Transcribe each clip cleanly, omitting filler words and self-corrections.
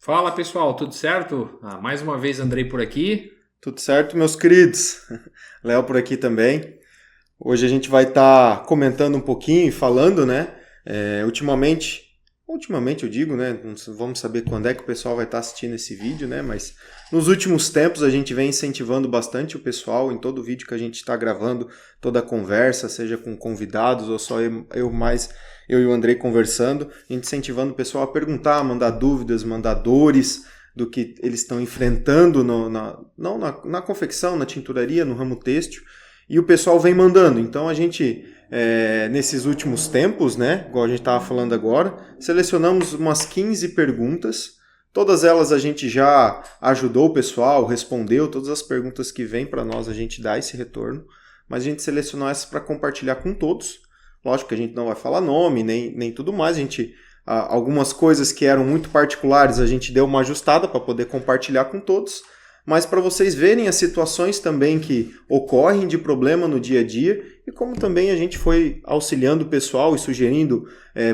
Fala pessoal, tudo certo? Mais uma vez Andrei por aqui. Tudo certo, meus queridos? Léo por aqui também. Hoje a gente vai estar comentando um pouquinho e falando, né? Ultimamente eu digo, né? Não vamos saber quando é que o pessoal vai estar assistindo esse vídeo, né? Mas nos últimos tempos a gente vem incentivando bastante o pessoal em todo vídeo que a gente está gravando, toda a conversa, seja com convidados ou só eu e o Andrei conversando, a gente incentivando o pessoal a perguntar, mandar dúvidas, mandar dores do que eles estão enfrentando na confecção, na tinturaria, no ramo têxtil, e o pessoal vem mandando. Então a gente, nesses últimos tempos, né, igual a gente estava falando agora, selecionamos umas 15 perguntas. Todas elas a gente já ajudou o pessoal, respondeu, todas as perguntas que vêm para nós a gente dá esse retorno, mas a gente selecionou essas para compartilhar com todos. Lógico que a gente não vai falar nome, nem tudo mais, algumas coisas que eram muito particulares a gente deu uma ajustada para poder compartilhar com todos, mas para vocês verem as situações também que ocorrem de problema no dia a dia e como também a gente foi auxiliando o pessoal e sugerindo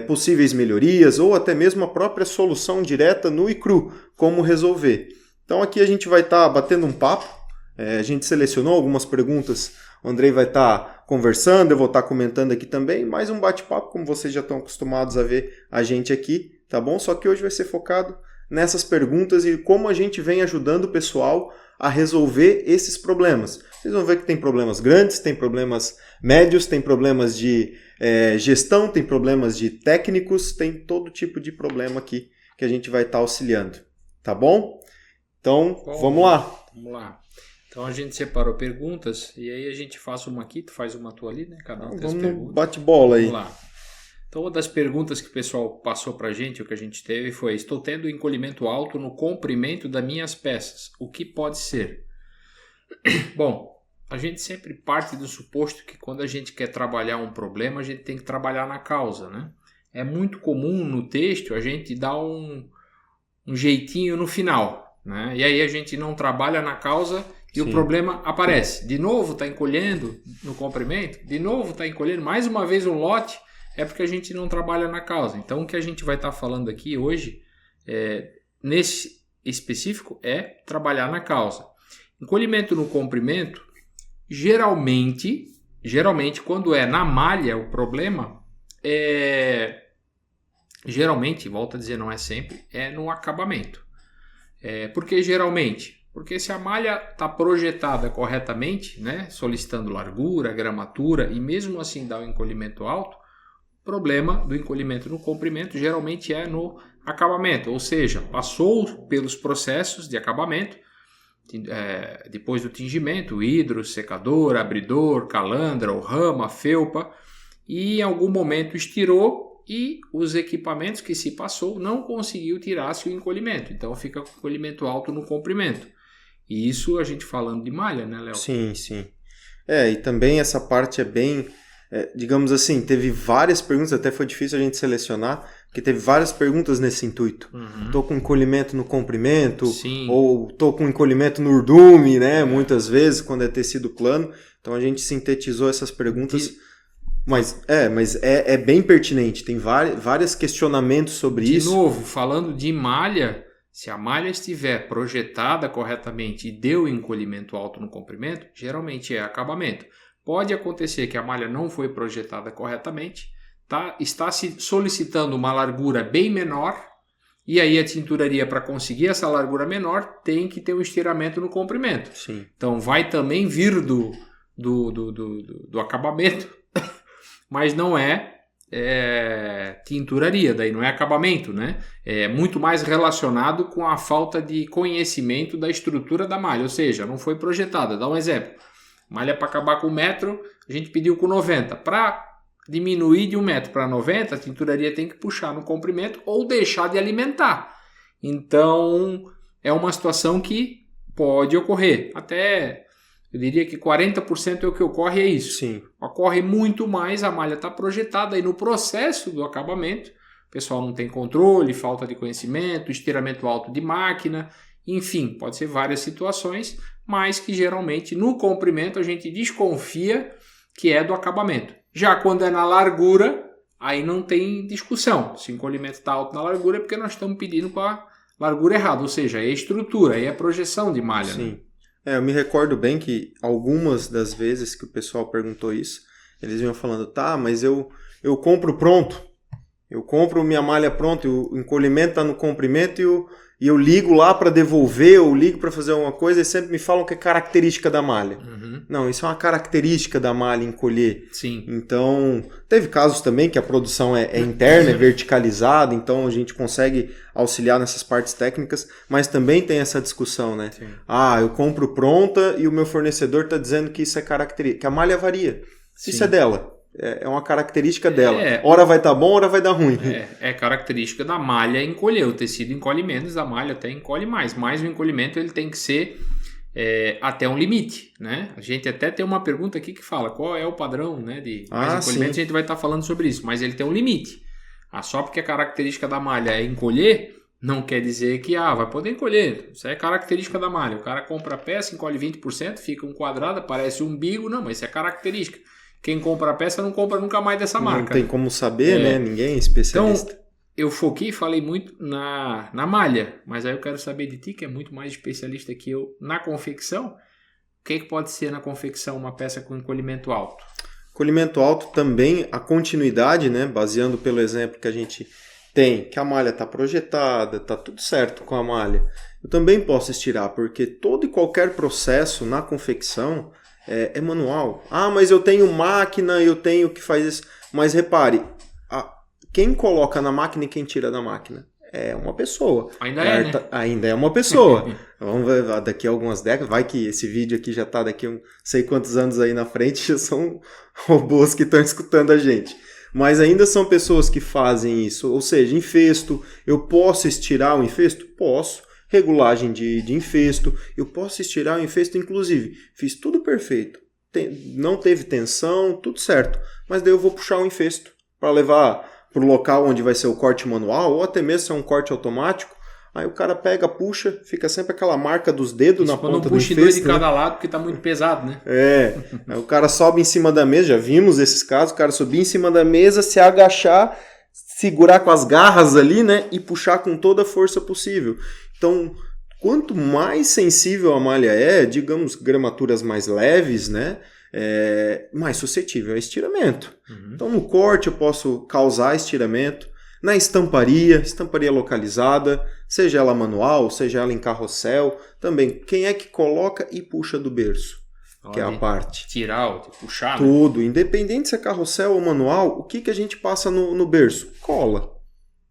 possíveis melhorias ou até mesmo a própria solução direta nu e cru, como resolver. Então aqui a gente vai estar batendo um papo, a gente selecionou algumas perguntas, o Andrei vai estar conversando, eu vou estar comentando aqui também, mais um bate-papo, como vocês já estão acostumados a ver a gente aqui, tá bom? Só que hoje vai ser focado nessas perguntas e como a gente vem ajudando o pessoal a resolver esses problemas. Vocês vão ver que tem problemas grandes, tem problemas médios, tem problemas de gestão, tem problemas de técnicos, tem todo tipo de problema aqui que a gente vai estar auxiliando, tá bom? Então, vamos lá. Vamos lá. Então a gente separou perguntas e aí a gente faz uma aqui, tu faz uma tua ali, né? Cada um tem as perguntas. Bate bola aí. Vamos lá. Então uma das perguntas que o pessoal passou pra gente, o que a gente teve foi: estou tendo encolhimento alto no comprimento das minhas peças. O que pode ser? Bom, a gente sempre parte do suposto que quando a gente quer trabalhar um problema, a gente tem que trabalhar na causa, né? É muito comum no texto a gente dar um jeitinho no final, né? E aí a gente não trabalha na causa e o problema aparece. De novo está encolhendo no comprimento, de novo está encolhendo, mais uma vez um lote, é porque a gente não trabalha na causa. Então o que a gente vai estar falando aqui hoje, nesse específico, é trabalhar na causa. Encolhimento no comprimento, geralmente quando é na malha o problema, geralmente, volto a dizer, não é sempre, é no acabamento. Por que geralmente? Porque se a malha está projetada corretamente, né, solicitando largura, gramatura e mesmo assim dá um encolhimento alto, o problema do encolhimento no comprimento geralmente é no acabamento, ou seja, passou pelos processos de acabamento, depois do tingimento, hidro, secador, abridor, calandra, ou rama, felpa, e em algum momento estirou e os equipamentos que se passou não conseguiu tirar-se o encolhimento, então fica com encolhimento alto no comprimento. E isso a gente falando de malha, né, Léo? Sim. E também essa parte é bem, digamos assim, teve várias perguntas, até foi difícil a gente selecionar, porque teve várias perguntas nesse intuito. Tô com encolhimento no comprimento, ou tô com encolhimento no urdume, né? Muitas vezes, quando é tecido plano. Então a gente sintetizou essas perguntas. Mas é bem pertinente, tem vários questionamentos sobre isso. De novo, falando de malha, se a malha estiver projetada corretamente e deu encolhimento alto no comprimento, geralmente é acabamento. Pode acontecer que a malha não foi projetada corretamente, está se solicitando uma largura bem menor, e aí a tinturaria, para conseguir essa largura menor, tem que ter um estiramento no comprimento. Sim. Então vai também vir do acabamento, mas não é tinturaria, daí não é acabamento, né? É muito mais relacionado com a falta de conhecimento da estrutura da malha, ou seja, não foi projetada. Dá um exemplo: malha para acabar com 1 metro, a gente pediu com 90. Para diminuir de 1 metro para 90, a tinturaria tem que puxar no comprimento ou deixar de alimentar. Então é uma situação que pode ocorrer. Até eu diria que 40% é o que ocorre, é isso. Sim. Ocorre muito mais, a malha está projetada e no processo do acabamento, o pessoal não tem controle, falta de conhecimento, estiramento alto de máquina, enfim, pode ser várias situações, mas que geralmente no comprimento a gente desconfia que é do acabamento. Já quando é na largura, aí não tem discussão. Se o encolhimento está alto na largura é porque nós estamos pedindo para largura errada, ou seja, é estrutura, é a projeção de malha. Sim. Né? Eu me recordo bem que algumas das vezes que o pessoal perguntou isso, eles iam falando, tá, mas eu compro pronto. Eu compro minha malha pronta, o encolhimento está no comprimento e eu ligo lá para devolver, eu ligo para fazer alguma coisa e sempre me falam que é característica da malha. Uhum. Não, isso é uma característica da malha encolher. Sim. Então, teve casos também que a produção é interna, é verticalizada, então a gente consegue auxiliar nessas partes técnicas, mas também tem essa discussão, né? Sim. Eu compro pronta e o meu fornecedor está dizendo que isso é característica, que a malha varia. Sim. Isso é dela. É uma característica dela. Hora vai estar bom, hora vai dar ruim. É característica da malha encolher. O tecido encolhe menos, a malha até encolhe mais. Mas o encolhimento ele tem que ser até um limite. Né? A gente até tem uma pergunta aqui que fala qual é o padrão, né, de mais encolhimento. Sim. A gente vai estar falando sobre isso. Mas ele tem um limite. Só porque a característica da malha é encolher, não quer dizer que vai poder encolher. Isso é característica da malha. O cara compra a peça, encolhe 20%, fica um quadrado, parece um umbigo. Não, mas isso é característica. Quem compra a peça não compra nunca mais dessa marca. Não tem como saber, né? Ninguém é especialista. Então, eu foquei e falei muito na malha, mas aí eu quero saber de ti, que é muito mais especialista que eu, na confecção. O que pode ser na confecção uma peça com encolhimento alto? Encolhimento alto também, a continuidade, né? Baseando pelo exemplo que a gente tem, que a malha está projetada, está tudo certo com a malha. Eu também posso estirar, porque todo e qualquer processo na confecção é manual. Mas eu tenho máquina, eu tenho que fazer isso. Mas repare, quem coloca na máquina e quem tira da máquina é uma pessoa. Né? Ainda é uma pessoa. Vamos ver, daqui a algumas décadas, vai que esse vídeo aqui já está daqui a não sei quantos anos aí na frente, já são robôs que estão escutando a gente. Mas ainda são pessoas que fazem isso. Ou seja, infesto, eu posso estirar o infesto? Posso. Regulagem de infesto, eu posso estirar o infesto, inclusive, fiz tudo perfeito, não teve tensão, tudo certo, mas daí eu vou puxar o infesto para levar para o local onde vai ser o corte manual, ou até mesmo se é um corte automático, aí o cara pega, puxa, fica sempre aquela marca dos dedos na ponta do infesto. Quando puxa dois de cada lado, porque está muito pesado, né? Aí o cara sobe em cima da mesa, já vimos esses casos, o cara subir em cima da mesa, se agachar, segurar com as garras ali, né, e puxar com toda a força possível. Então, quanto mais sensível a malha é, digamos, gramaturas mais leves, né, mais suscetível a estiramento. Uhum. Então, no corte eu posso causar estiramento. Na estamparia localizada, seja ela manual, seja ela em carrossel, também. Quem é que coloca e puxa do berço? Que é a parte. Tirar, puxar. Tudo. Né? Independente se é carrossel ou manual, o que a gente passa no berço? Cola.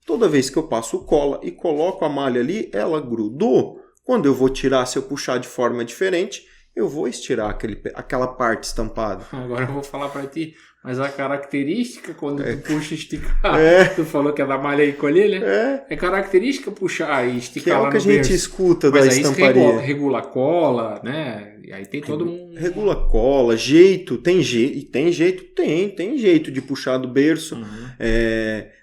Toda vez que eu passo cola e coloco a malha ali, ela grudou. Quando eu vou tirar, se eu puxar de forma diferente, eu vou estirar aquela parte estampada. Agora eu vou falar para ti, mas a característica quando tu puxa e esticar, tu falou que é da malha encolher, né? É característica puxar e esticar lá no berço. Que é o que a gente escuta da estamparia. Mas aí regula cola, né? E aí tem todo um... Regula cola, jeito, tem jeito, tem jeito de puxar do berço. Uhum.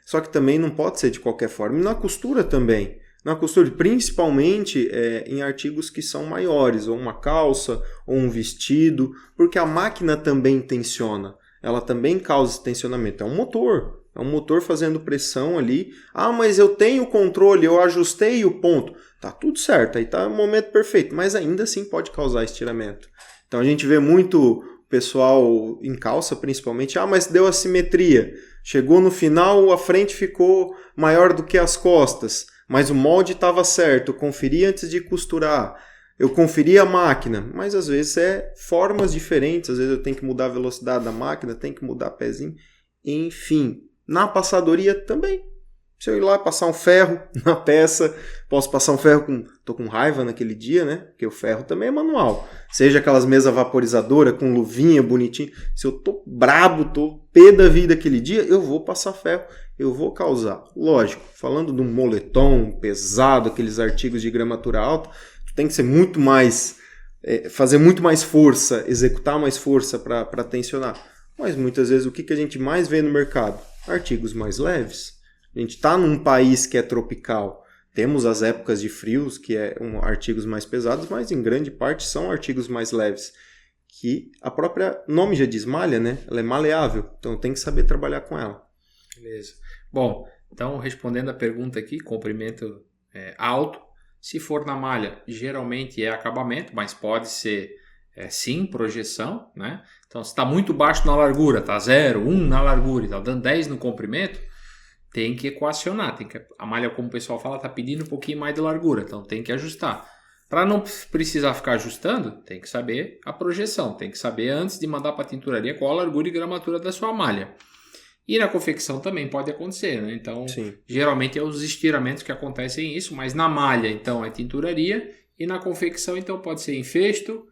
Só que também não pode ser de qualquer forma. E na costura também. Na costura, principalmente em artigos que são maiores, ou uma calça, ou um vestido, porque a máquina também tensiona. Ela também causa tensionamento. É um motor fazendo pressão ali. Mas eu tenho controle, eu ajustei o ponto. Tá tudo certo, aí tá o momento perfeito, mas ainda assim pode causar estiramento. Então a gente vê muito pessoal em calça, principalmente, mas deu assimetria. Chegou no final, a frente ficou maior do que as costas, mas o molde estava certo, eu conferi antes de costurar. Eu conferi a máquina, mas às vezes formas diferentes, às vezes eu tenho que mudar a velocidade da máquina, tenho que mudar pezinho, enfim. Na passadoria também. Se eu ir lá passar um ferro na peça, posso passar um ferro tô com raiva naquele dia, né? Porque o ferro também é manual. Seja aquelas mesas vaporizadoras com luvinha bonitinho. Se eu tô brabo, tô pé da vida aquele dia, eu vou passar ferro, eu vou causar. Lógico, falando de um moletom pesado, aqueles artigos de gramatura alta, tu tem que ser muito mais, fazer muito mais força, executar mais força para tensionar. Mas muitas vezes o que a gente mais vê no mercado? Artigos mais leves. A gente está num país que é tropical. Temos as épocas de frios, que artigos mais pesados, mas em grande parte são artigos mais leves. Que a própria nome já diz malha, né? Ela é maleável, então tem que saber trabalhar com ela. Beleza. Bom, então respondendo a pergunta aqui, comprimento alto. Se for na malha, geralmente é acabamento, mas pode ser sim projeção, né? Então, se está muito baixo na largura, está 0, 1 na largura e está dando 10 no comprimento, tem que equacionar. A malha, como o pessoal fala, está pedindo um pouquinho mais de largura, então tem que ajustar. Para não precisar ficar ajustando, tem que saber a projeção, tem que saber antes de mandar para a tinturaria qual a largura e gramatura da sua malha. E na confecção também pode acontecer, né? Então, geralmente é os estiramentos que acontecem isso, mas na malha, então, é tinturaria, e na confecção, então, pode ser enfesto,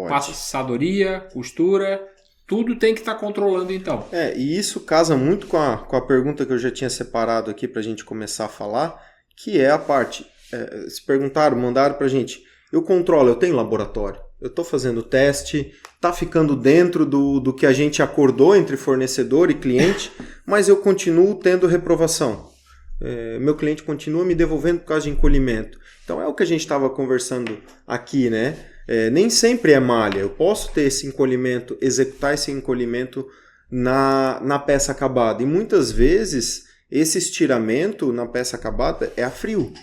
passadoria, costura, tudo tem que estar controlando, então. E isso casa muito com a pergunta que eu já tinha separado aqui para a gente começar a falar, que é a parte, se perguntaram, mandaram para a gente, eu controlo, eu tenho laboratório, eu estou fazendo teste, está ficando dentro do que a gente acordou entre fornecedor e cliente, mas eu continuo tendo reprovação. Meu cliente continua me devolvendo por causa de encolhimento. Então é o que a gente estava conversando aqui, né? Nem sempre é malha. Eu posso ter esse encolhimento, executar esse encolhimento na peça acabada. E muitas vezes esse estiramento na peça acabada é a frio.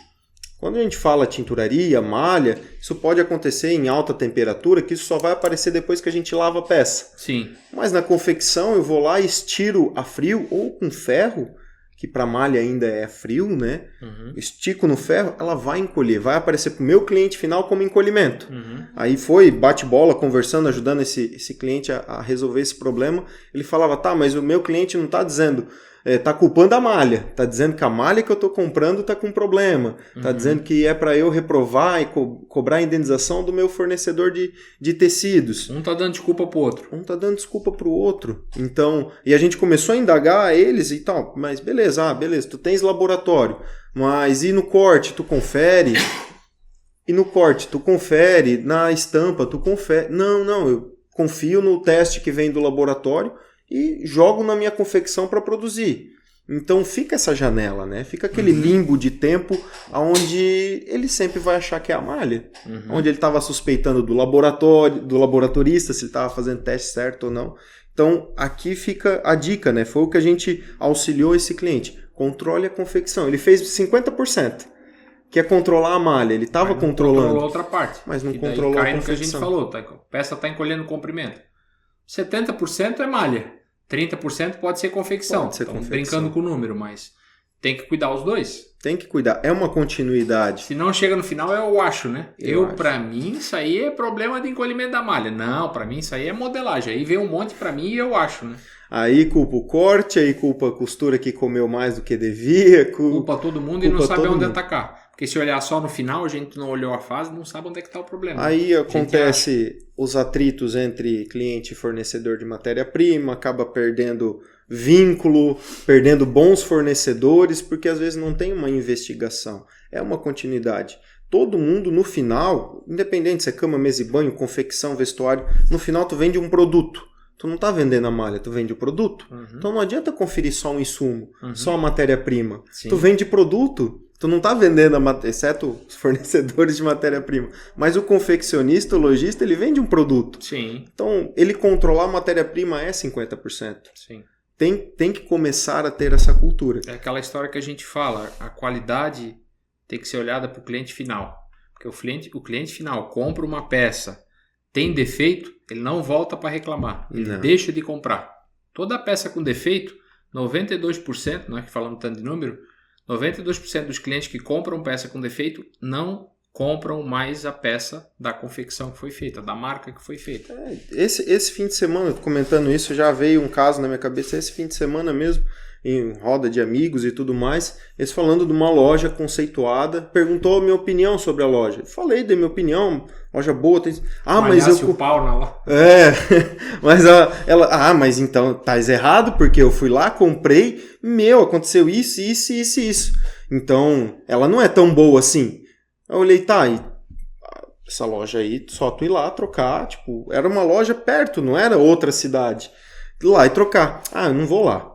Quando a gente fala tinturaria, malha, isso pode acontecer em alta temperatura, que isso só vai aparecer depois que a gente lava a peça. Sim. Mas na confecção eu vou lá e estiro a frio ou com ferro, que para malha ainda é frio, né? Uhum. Estico no ferro, ela vai encolher, vai aparecer para o meu cliente final como encolhimento. Uhum. Aí foi, bate-bola, conversando, ajudando esse cliente a resolver esse problema. Ele falava, tá, mas o meu cliente não está dizendo... Tá culpando a malha, tá dizendo que a malha que eu tô comprando tá com problema, tá dizendo que é para eu reprovar e cobrar a indenização do meu fornecedor de tecidos. Um tá dando desculpa pro outro. Um tá dando desculpa pro outro. Então, e a gente começou a indagar eles e tal, mas beleza, tu tens laboratório, mas e no corte tu confere? E no corte tu confere, na estampa tu confere? Não, eu confio no teste que vem do laboratório e jogo na minha confecção para produzir. Então fica essa janela, né? Fica aquele limbo de tempo onde ele sempre vai achar que é a malha. Onde ele estava suspeitando do laboratorista, se ele estava fazendo teste certo ou não. Então aqui fica a dica, né? Foi o que a gente auxiliou esse cliente. Controle a confecção. Ele fez 50%. Que é controlar a malha. Ele estava controlando. Controlou outra parte. Mas não controlou a confecção. Cai no que a gente falou. A peça está encolhendo o comprimento. 70% é malha. 30% pode ser confecção. Pode ser confecção. Brincando com o número, mas tem que cuidar os dois. Tem que cuidar. É uma continuidade. Se não chega no final, eu acho, né? Pra mim, isso aí é problema de encolhimento da malha. Não, pra mim, isso aí é modelagem. Aí vem um monte pra mim e eu acho, né? Aí culpa o corte, aí culpa a costura que comeu mais do que devia. Culpa todo mundo e não sabe onde atacar. Porque se olhar só no final, a gente não olhou a fase, não sabe onde é que está o problema. Aí acontece os atritos entre cliente e fornecedor de matéria-prima, acaba perdendo vínculo, perdendo bons fornecedores, porque às vezes não tem uma investigação. É uma continuidade. Todo mundo no final, independente se é cama, mesa e banho, confecção, vestuário, no final tu vende um produto. Tu não está vendendo a malha, tu vende o produto. Então não adianta conferir só um insumo, só a matéria-prima. Tu vende produto. Tu não está vendendo, exceto os fornecedores de matéria-prima, mas o confeccionista, o lojista, ele vende um produto. Sim. Então, ele controlar a matéria-prima é 50%. Sim. Tem que começar a ter essa cultura. É aquela história que a gente fala, a qualidade tem que ser olhada para o cliente final. Porque o cliente final compra uma peça, tem defeito, ele não volta para reclamar, ele deixa de comprar. Toda peça com defeito, 92%, não é que falamos tanto de número, 92% dos clientes que compram peça com defeito não compram mais a peça da confecção que foi feita, da marca que foi feita. Esse fim de semana, comentando isso, já veio um caso na minha cabeça, esse fim de semana mesmo, em roda de amigos e tudo mais, eles falando de uma loja conceituada, perguntou a minha opinião sobre a loja. Falei da minha opinião, loja boa, tem... mas eu... o pau na loja. Mas ela... mas então tá errado, porque eu fui lá, comprei, aconteceu isso. Então, ela não é tão boa assim. Eu olhei, essa loja aí, só tu ir lá trocar, era uma loja perto, não era outra cidade. Ir lá e trocar. Eu não vou lá.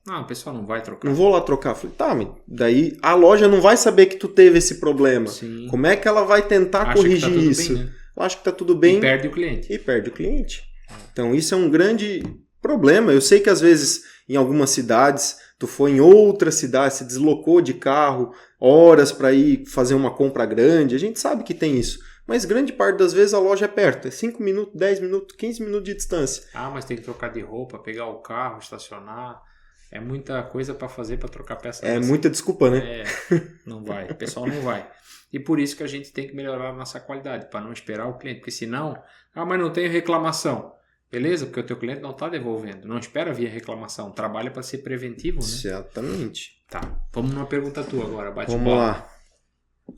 O pessoal não vai trocar. Não vou lá trocar. Falei, mas daí a loja não vai saber que tu teve esse problema. Sim. Como é que ela vai tentar corrigir isso? Bem, né? Eu acho que tá tudo bem. E perde o cliente. Então isso é um grande problema. Eu sei que às vezes em algumas cidades tu foi em outra cidade, se deslocou de carro, horas para ir fazer uma compra grande, a gente sabe que tem isso. Mas grande parte das vezes a loja é perto, é 5 minutos, 10 minutos, 15 minutos de distância. Ah, mas tem que trocar de roupa, pegar o carro, estacionar. É muita coisa para fazer para trocar peça. É muita desculpa, né? Não vai, o pessoal não vai. E por isso que a gente tem que melhorar a nossa qualidade, para não esperar o cliente. Porque senão, mas não tenho reclamação. Beleza? Porque o teu cliente não está devolvendo. Não espera vir a reclamação. Trabalha para ser preventivo, né? Exatamente. Tá. Vamos numa pergunta tua agora. Vamos lá.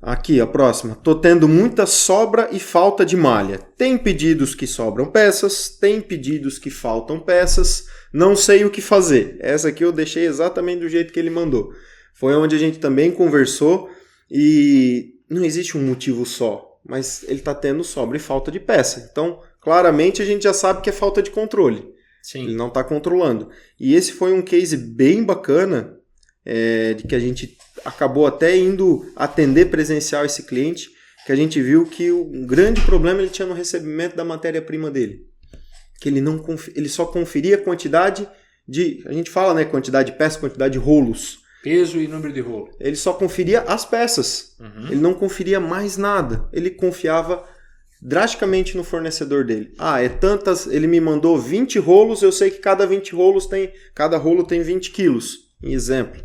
Aqui, a próxima. Tô tendo muita sobra e falta de malha. Tem pedidos que sobram peças, tem pedidos que faltam peças. Não sei o que fazer. Essa aqui eu deixei exatamente do jeito que ele mandou. Foi onde a gente também conversou e não existe um motivo só, mas ele está tendo sobra e falta de peça. Então, claramente a gente já sabe que é falta de controle. Sim. Ele não está controlando. E esse foi um case bem bacana, de que a gente acabou até indo atender presencial esse cliente, que a gente viu que o grande problema ele tinha no recebimento da matéria-prima dele. Que ele só conferia a quantidade de... A gente fala, né? Quantidade de peças, quantidade de rolos. Peso e número de rolo. Ele só conferia as peças. Uhum. Ele não conferia mais nada. Ele confiava drasticamente no fornecedor dele. É tantas... Ele me mandou 20 rolos, eu sei que cada rolo tem 20 quilos, em exemplo.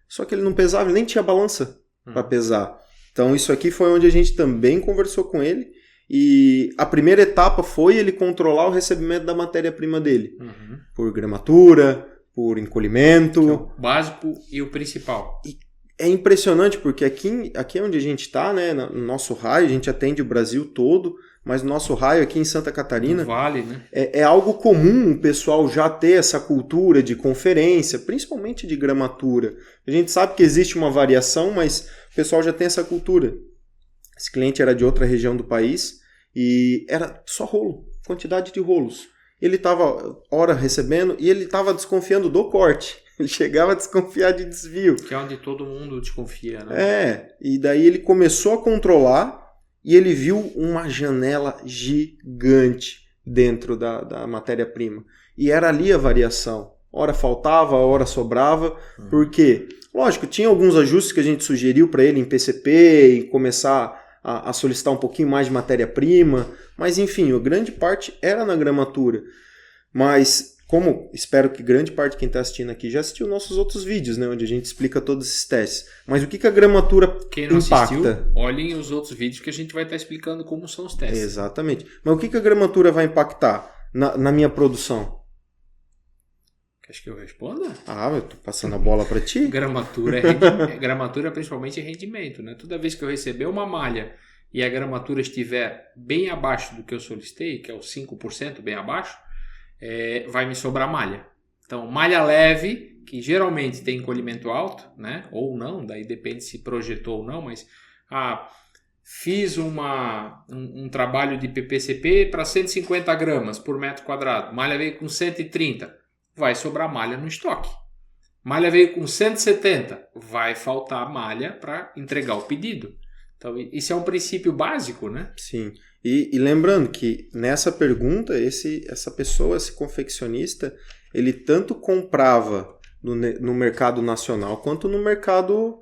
Só que ele não pesava, ele nem tinha balança para pesar. Então isso aqui foi onde a gente também conversou com ele. E a primeira etapa foi ele controlar o recebimento da matéria-prima dele. Uhum. Por gramatura, por encolhimento. Que é o básico e o principal. E é impressionante porque aqui é onde a gente está, né, no nosso raio, a gente atende o Brasil todo, mas no nosso raio aqui em Santa Catarina, vale, né? É algo comum o pessoal já ter essa cultura de conferência, principalmente de gramatura. A gente sabe que existe uma variação, mas o pessoal já tem essa cultura. Esse cliente era de outra região do país e era só rolo, quantidade de rolos. Ele estava hora recebendo e ele estava desconfiando do corte. Ele chegava a desconfiar de desvio. Que é onde todo mundo desconfia, né? E daí ele começou a controlar e ele viu uma janela gigante dentro da matéria-prima. E era ali a variação. Hora faltava, hora sobrava. Porque, lógico, tinha alguns ajustes que a gente sugeriu para ele em PCP, em começar a solicitar um pouquinho mais de matéria-prima. Mas, enfim, a grande parte era na gramatura. Mas, como espero que grande parte de quem está assistindo aqui já assistiu nossos outros vídeos, né, onde a gente explica todos esses testes. Mas o que a gramatura quem não impacta? Assistiu, olhem os outros vídeos que a gente vai estar explicando como são os testes. Exatamente. Mas o que a gramatura vai impactar na minha produção? Quer que eu responda? Eu tô passando a bola para ti. Gramatura gramatura principalmente é rendimento, né? Toda vez que eu receber uma malha e a gramatura estiver bem abaixo do que eu solicitei, que é os 5% bem abaixo, vai me sobrar malha. Então, malha leve, que geralmente tem encolhimento alto, né? Ou não, daí depende se projetou ou não, mas fiz um trabalho de PPCP para 150 gramas por metro quadrado, malha veio com 130, vai sobrar malha no estoque. Malha veio com 170, vai faltar malha para entregar o pedido. Então, isso é um princípio básico, né? Sim. E lembrando que nessa pergunta, essa pessoa, esse confeccionista, ele tanto comprava no mercado nacional quanto no mercado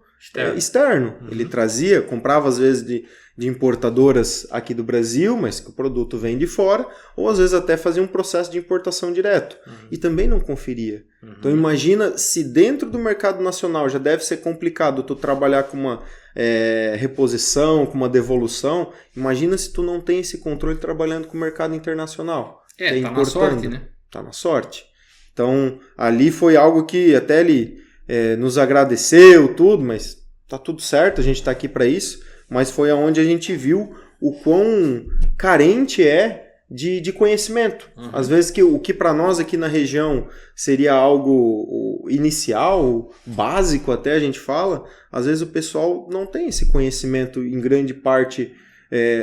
externo. Uhum. Ele comprava às vezes de importadoras aqui do Brasil, mas que o produto vem de fora, ou às vezes até fazia um processo de importação direto. Uhum. E também não conferia. Uhum. Então imagina se dentro do mercado nacional já deve ser complicado tu trabalhar com uma reposição, com uma devolução, imagina se tu não tem esse controle trabalhando com o mercado internacional. Tá na sorte, né? Tá na sorte. Então, ali foi algo que até ele nos agradeceu, tudo, mas tá tudo certo, a gente tá aqui para isso, mas foi aonde a gente viu o quão carente é de conhecimento. Uhum. Às vezes o que para nós aqui na região seria algo inicial, básico até a gente fala, às vezes o pessoal não tem esse conhecimento em grande parte.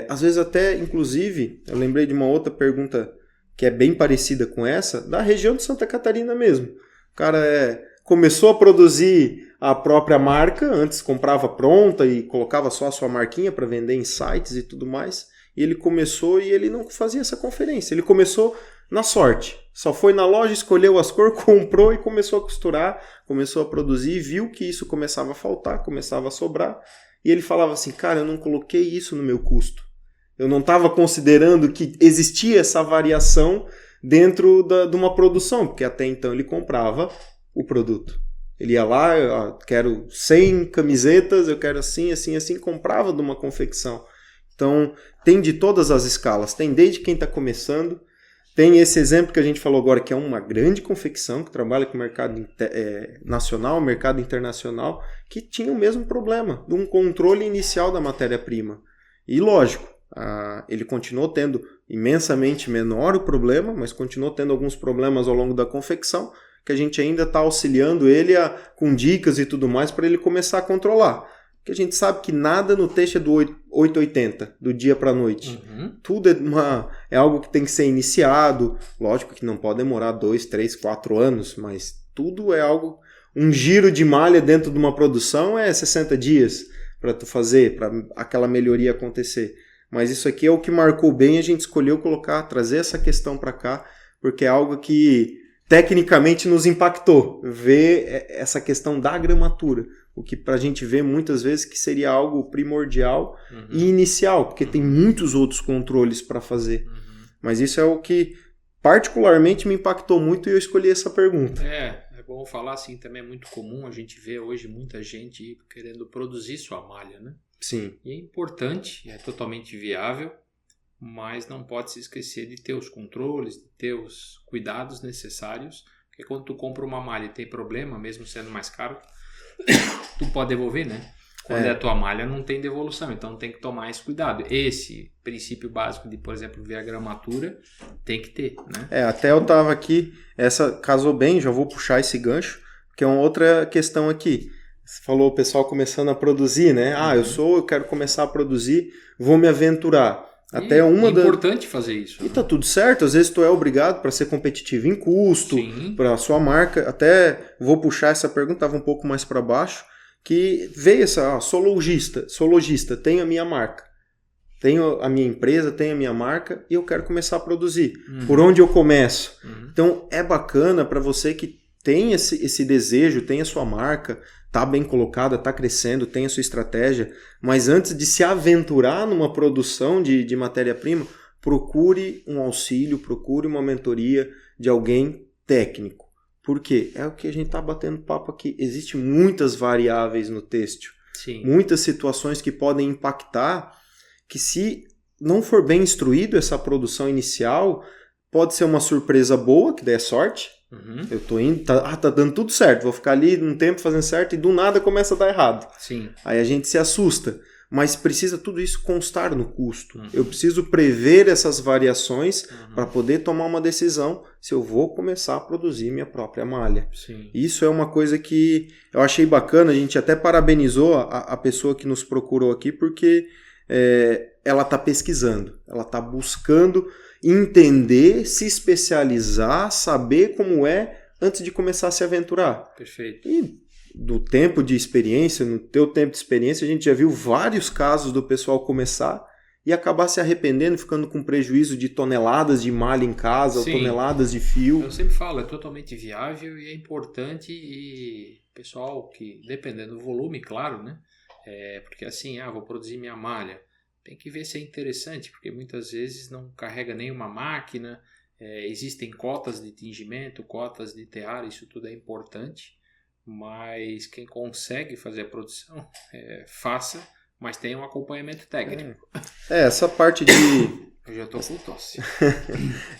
Às vezes até, inclusive, eu lembrei de uma outra pergunta que é bem parecida com essa, da região de Santa Catarina mesmo. O cara começou a produzir a própria marca, antes comprava pronta e colocava só a sua marquinha para vender em sites e tudo mais. E ele começou e ele não fazia essa conferência. Ele começou na sorte. Só foi na loja, escolheu as cores, comprou e começou a costurar, começou a produzir, viu que isso começava a faltar, começava a sobrar. E ele falava assim, cara, eu não coloquei isso no meu custo. Eu não estava considerando que existia essa variação dentro de uma produção, porque até então ele comprava o produto. Ele ia lá, eu quero 100 camisetas, eu quero assim, assim, assim, comprava de uma confecção. Então, tem de todas as escalas, tem desde quem está começando, tem esse exemplo que a gente falou agora, que é uma grande confecção, que trabalha com o mercado nacional, mercado internacional, que tinha o mesmo problema, de um controle inicial da matéria-prima. E lógico, ele continuou tendo imensamente menor o problema, mas continuou tendo alguns problemas ao longo da confecção, que a gente ainda está auxiliando ele com dicas e tudo mais para ele começar a controlar. Porque a gente sabe que nada no texto é do 880, do dia para a noite. Uhum. Tudo é algo que tem que ser iniciado. Lógico que não pode demorar 2, 3, 4 anos, mas tudo é algo... Um giro de malha dentro de uma produção é 60 dias para tu fazer, para aquela melhoria acontecer. Mas isso aqui é o que marcou bem, a gente escolheu trazer essa questão para cá, porque é algo que tecnicamente nos impactou, ver essa questão da gramatura, o que para a gente vê muitas vezes que seria algo primordial e inicial, porque tem muitos outros controles para fazer. Mas isso é o que particularmente me impactou muito e eu escolhi essa pergunta. É bom falar assim, também é muito comum a gente ver hoje muita gente querendo produzir sua malha, né? Sim. E é importante, é totalmente viável, mas não pode se esquecer de ter os controles, de ter os cuidados necessários, porque quando tu compra uma malha e tem problema, mesmo sendo mais caro, tu pode devolver, né? Quando é a tua malha não tem devolução, então tem que tomar esse cuidado. Esse princípio básico de, por exemplo, ver a gramatura, tem que ter, né? Até eu tava aqui, essa casou bem, já vou puxar esse gancho, que é uma outra questão aqui. Você falou o pessoal começando a produzir, né? Eu quero começar a produzir, vou me aventurar. Até é importante fazer isso. E tá tudo certo, às vezes tu é obrigado para ser competitivo em custo, para a sua marca. Até vou puxar essa pergunta, estava um pouco mais para baixo, que veio sou lojista, tenho a minha marca. Tenho a minha empresa, tenho a minha marca e eu quero começar a produzir. Por onde eu começo? Então é bacana para você que tem esse desejo, tem a sua marca, está bem colocada, está crescendo, tem a sua estratégia, mas antes de se aventurar numa produção de matéria-prima, procure um auxílio, procure uma mentoria de alguém técnico. Por quê? É o que a gente está batendo papo aqui. Existem muitas variáveis no têxtil, muitas situações que podem impactar, que se não for bem instruído essa produção inicial, pode ser uma surpresa boa, que der sorte. Eu tô indo, tá dando tudo certo, vou ficar ali um tempo fazendo certo e do nada começa a dar errado. Aí a gente se assusta, mas precisa tudo isso constar no custo. Eu preciso prever essas variações para poder tomar uma decisão se eu vou começar a produzir minha própria malha. Isso é uma coisa que eu achei bacana, a gente até parabenizou a pessoa que nos procurou aqui, porque ela está pesquisando, ela está buscando entender, se especializar, saber como é antes de começar a se aventurar. Perfeito. E do tempo de experiência, no teu tempo de experiência, a gente já viu vários casos do pessoal começar e acabar se arrependendo, ficando com prejuízo de toneladas de malha em casa, ou toneladas de fio. Eu sempre falo, é totalmente viável e é importante, e pessoal que, dependendo do volume, claro, né? Porque assim, vou produzir minha malha. Tem que ver se é interessante, porque muitas vezes não carrega nenhuma máquina, existem cotas de tingimento, cotas de tear, isso tudo é importante, mas quem consegue fazer a produção, faça, mas tenha um acompanhamento técnico. Essa parte de... Eu já estou com tosse.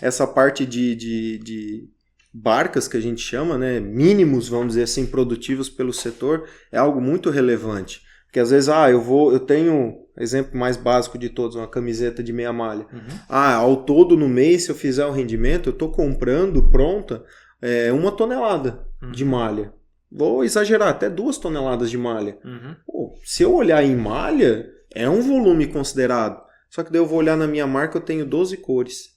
Essa parte de barcas que a gente chama, né, mínimos, vamos dizer assim, produtivos pelo setor, é algo muito relevante. Porque às vezes, eu tenho, exemplo mais básico de todos, uma camiseta de meia malha. Ao todo no mês, se eu fizer um rendimento, eu estou comprando pronta 1 tonelada de malha. Vou exagerar, até 2 toneladas de malha. Se eu olhar em malha, é um volume considerado. Só que daí eu vou olhar na minha marca, eu tenho 12 cores.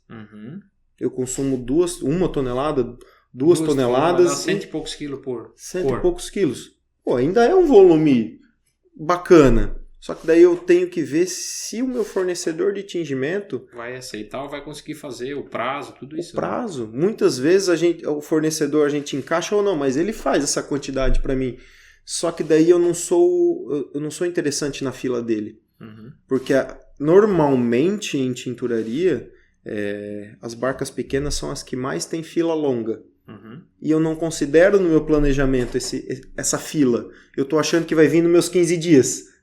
Eu consumo 1 tonelada, 2 toneladas. Dá 100 e poucos quilos por 100 e poucos quilos. Ainda é um volume bacana. Só que daí eu tenho que ver se o meu fornecedor de tingimento vai aceitar ou vai conseguir fazer o prazo, tudo isso. O prazo. Né? Muitas vezes o fornecedor a gente encaixa ou não, mas ele faz essa quantidade para mim. Só que daí eu não sou interessante na fila dele. Uhum. Porque normalmente em tinturaria, as barcas pequenas são as que mais têm fila longa. Uhum. E eu não considero no meu planejamento essa fila. Eu tô achando que vai vir nos meus 15 dias.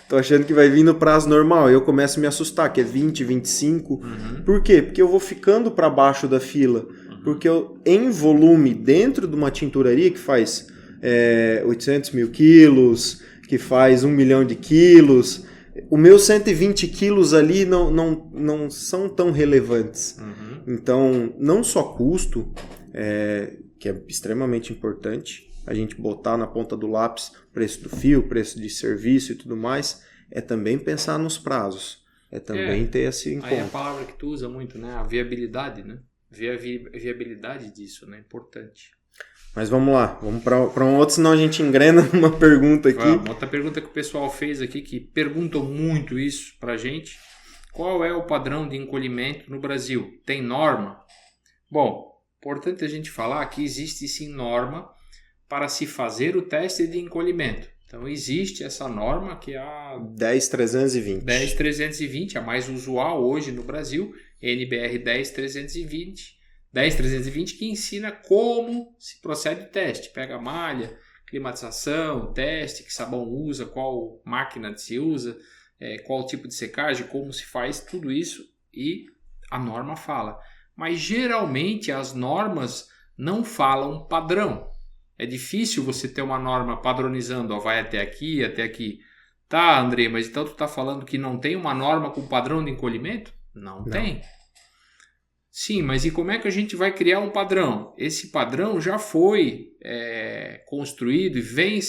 Tô achando que vai vir no prazo normal. Eu começo a me assustar, que é 20, 25. Uhum. Por quê? Porque eu vou ficando para baixo da fila. Uhum. Porque em volume, dentro de uma tinturaria que faz 800 mil quilos, que faz 1 milhão de quilos, os meus 120 quilos ali não são tão relevantes. Uhum. Então, não só custo, que é extremamente importante, a gente botar na ponta do lápis preço do fio, preço de serviço e tudo mais, é também pensar nos prazos, é também ter esse encontro. Aí a palavra que tu usa muito, né? A viabilidade, né? Ver a viabilidade disso, né? Importante. Mas vamos lá, vamos para um outro, senão a gente engrena numa pergunta aqui. Uma outra pergunta que o pessoal fez aqui, que perguntam muito isso pra gente. Qual é o padrão de encolhimento no Brasil? Tem norma? Bom, importante a gente falar que existe sim norma para se fazer o teste de encolhimento. Então existe essa norma que é a 10320. 10320, a mais usual hoje no Brasil, NBR 10320, que ensina como se procede o teste. Pega a malha, climatização, teste, que sabão usa, qual máquina se usa, qual tipo de secagem, como se faz, tudo isso, e a norma fala. Mas geralmente as normas não falam padrão. É difícil você ter uma norma padronizando, ó, vai até aqui, até aqui. Tá, André, mas então tu tá falando que não tem uma norma com padrão de encolhimento? Não tem. Sim, mas e como é que a gente vai criar um padrão? Esse padrão já foi construído e vem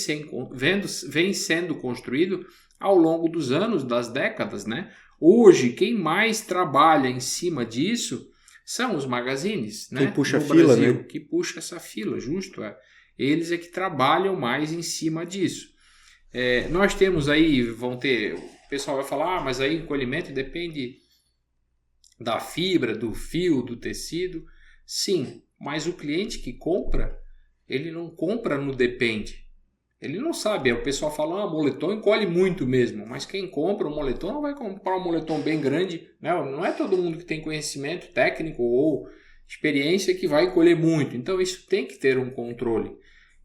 sendo construído ao longo dos anos, das décadas, né? Hoje, quem mais trabalha em cima disso são os magazines, né? Quem puxa a fila, Brasil, né? Que puxa essa fila, justo, Eles é que trabalham mais em cima disso. Nós temos aí, o pessoal vai falar, mas aí encolhimento depende da fibra, do fio, do tecido. Sim, mas o cliente que compra, ele não compra no depende. Ele não sabe, o pessoal fala, moletom encolhe muito mesmo, mas quem compra um moletom não vai comprar um moletom bem grande, né? Não é todo mundo que tem conhecimento técnico ou experiência que vai encolher muito, então isso tem que ter um controle.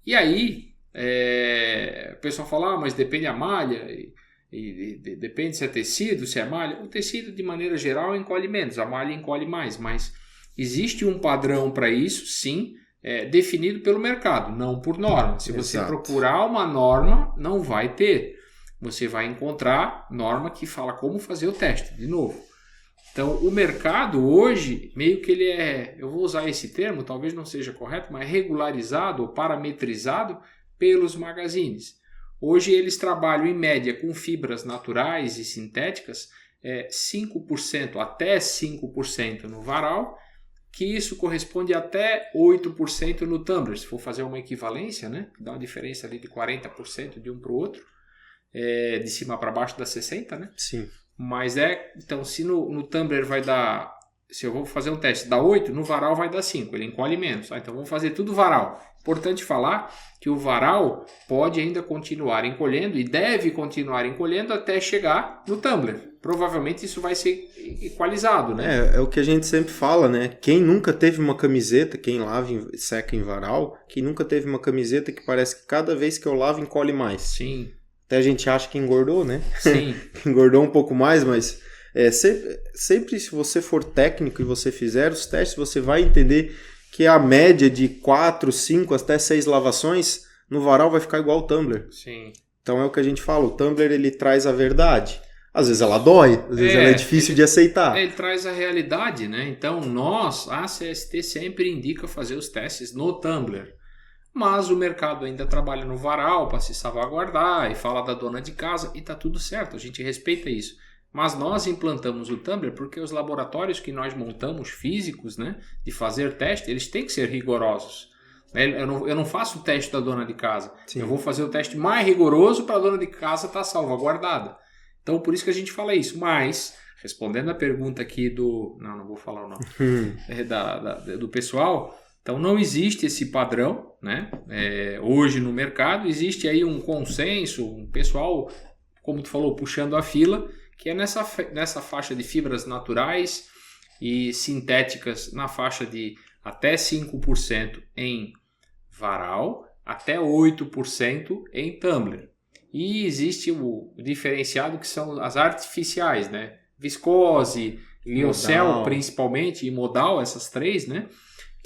E aí, o pessoal fala, mas depende da malha, e depende se é tecido, se é malha. O tecido, de maneira geral, encolhe menos, a malha encolhe mais, mas existe um padrão para isso, sim, definido pelo mercado, não por norma. Se você procurar uma norma, não vai ter. Você vai encontrar norma que fala como fazer o teste, de novo. Então, o mercado hoje, meio que ele eu vou usar esse termo, talvez não seja correto, mas regularizado ou parametrizado pelos magazines. Hoje eles trabalham em média com fibras naturais e sintéticas, 5%, até 5% no varal, que isso corresponde a até 8% no tumbler. Se for fazer uma equivalência, né, dá uma diferença ali de 40% de um para o outro, de cima para baixo dá 60%, né? Sim. Mas então se no tumbler vai dar, se eu vou fazer um teste, dá 8, no varal vai dar 5, ele encolhe menos. Então vamos fazer tudo varal. Importante falar que o varal pode ainda continuar encolhendo e deve continuar encolhendo até chegar no tumbler. Provavelmente isso vai ser equalizado, né? É o que a gente sempre fala, né? Quem nunca teve uma camiseta, quem lava e seca em varal, quem nunca teve uma camiseta que parece que cada vez que eu lavo encolhe mais. Sim. Até a gente acha que engordou, né? Sim. Engordou um pouco mais, mas sempre se você for técnico e você fizer os testes, você vai entender que a média de 4, 5 até 6 lavações no varal vai ficar igual ao tumbler. Sim. Então é o que a gente fala, o tumbler ele traz a verdade. Às vezes ela dói, às vezes ela é difícil de aceitar. Ele traz a realidade, né? Então a CST sempre indica fazer os testes no tumbler. Mas o mercado ainda trabalha no varal para se salvaguardar e fala da dona de casa e tá tudo certo, a gente respeita isso. Mas nós implantamos o tumbler porque os laboratórios que nós montamos físicos, né, de fazer teste, eles têm que ser rigorosos. Eu não faço o teste da dona de casa. Sim. Eu vou fazer o teste mais rigoroso para a dona de casa estar salvaguardada. Então, por isso que a gente fala isso. Mas, respondendo a pergunta aqui do... Não vou falar o nome. Do pessoal. Então, não existe esse padrão, né? Hoje no mercado existe aí um consenso, um pessoal, como tu falou, puxando a fila, que é nessa faixa de fibras naturais e sintéticas na faixa de até 5% em varal, até 8% em tumbler. E existe o diferenciado que são as artificiais, né? Viscose, lyocell principalmente, e modal, essas três, né?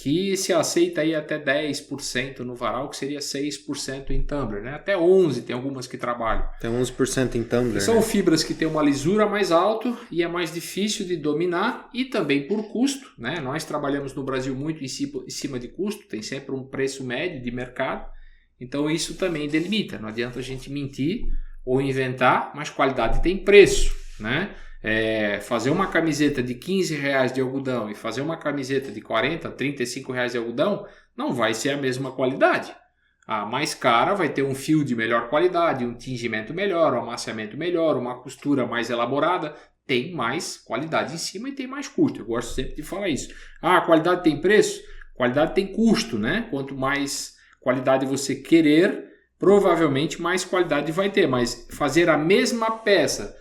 Que se aceita aí até 10% no varal, que seria 6% em tumbler, né? Até 11% tem algumas que trabalham. Até 11% em tumbler. São fibras que têm uma lisura mais alta e é mais difícil de dominar, e também por custo, né? Nós trabalhamos no Brasil muito em cima de custo, tem sempre um preço médio de mercado, então isso também delimita. Não adianta a gente mentir ou inventar, mas qualidade tem preço, né? Fazer uma camiseta de R$15 de algodão e fazer uma camiseta de R$40, R$35 de algodão não vai ser a mesma qualidade. A mais cara vai ter um fio de melhor qualidade, um tingimento melhor, um amaciamento melhor, uma costura mais elaborada, tem mais qualidade em cima e tem mais custo. Eu gosto sempre de falar isso. A qualidade tem preço? Qualidade tem custo, né? Quanto mais qualidade você querer, provavelmente mais qualidade vai ter. Mas fazer a mesma peça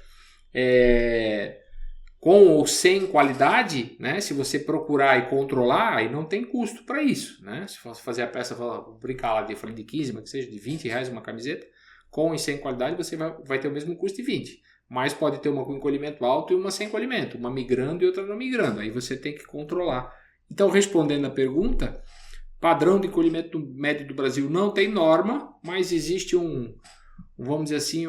com ou sem qualidade, né? Se você procurar e controlar, aí não tem custo para isso, né? Se você fazer a peça, vou brincar lá, eu falei de 15, mas que seja de R$20 uma camiseta, com e sem qualidade você vai ter o mesmo custo de 20, mas pode ter uma com encolhimento alto e uma sem encolhimento, uma migrando e outra não migrando, aí você tem que controlar. Então, respondendo a pergunta, padrão de encolhimento médio do Brasil não tem norma, mas existe vamos dizer assim,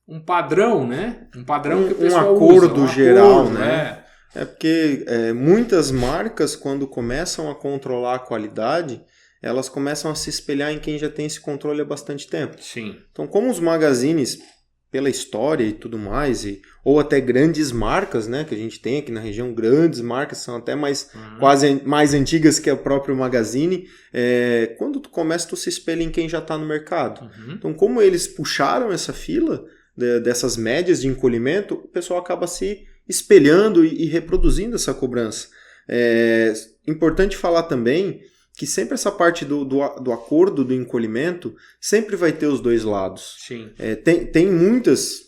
um padrão, né? Um padrão que o pessoal acordo usa, geral, acordo, né? Porque muitas marcas, quando começam a controlar a qualidade, elas começam a se espelhar em quem já tem esse controle há bastante tempo. Sim. Então, como os magazines, pela história e tudo mais, ou até grandes marcas, né? Que a gente tem aqui na região, grandes marcas, são até quase mais antigas que o próprio magazine. Quando tu começa, tu se espelha em quem já está no mercado. Uhum. Então, como eles puxaram essa fila dessas médias de encolhimento, o pessoal acaba se espelhando e reproduzindo essa cobrança. Importante falar também que sempre essa parte do acordo do encolhimento sempre vai ter os dois lados. Sim. Tem muitas,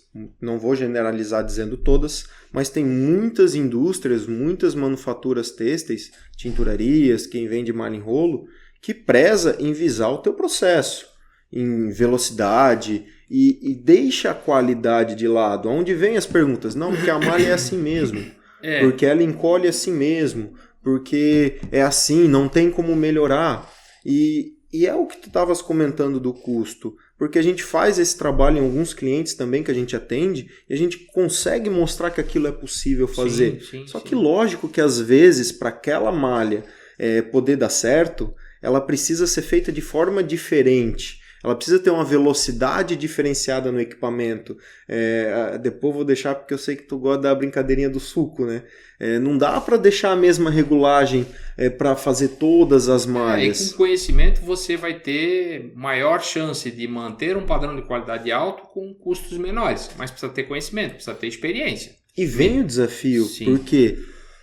não vou generalizar dizendo todas, mas tem muitas indústrias, muitas manufaturas têxteis, tinturarias, quem vende malha em rolo, que preza em visar o teu processo, em velocidade, e deixa a qualidade de lado. Onde vem as perguntas? Não, porque a malha é assim mesmo. Porque ela encolhe assim mesmo. Porque é assim, não tem como melhorar. E é o que tu estavas comentando do custo. Porque a gente faz esse trabalho em alguns clientes também que a gente atende e a gente consegue mostrar que aquilo é possível fazer. Só que lógico que às vezes para aquela malha poder dar certo, ela precisa ser feita de forma diferente. Ela precisa ter uma velocidade diferenciada no equipamento. Depois vou deixar porque eu sei que tu gosta da brincadeirinha do suco, né? Não dá para deixar a mesma regulagem para fazer todas as malhas. E com conhecimento você vai ter maior chance de manter um padrão de qualidade alto com custos menores. Mas precisa ter conhecimento, precisa ter experiência. E vem o desafio. Sim. Por quê?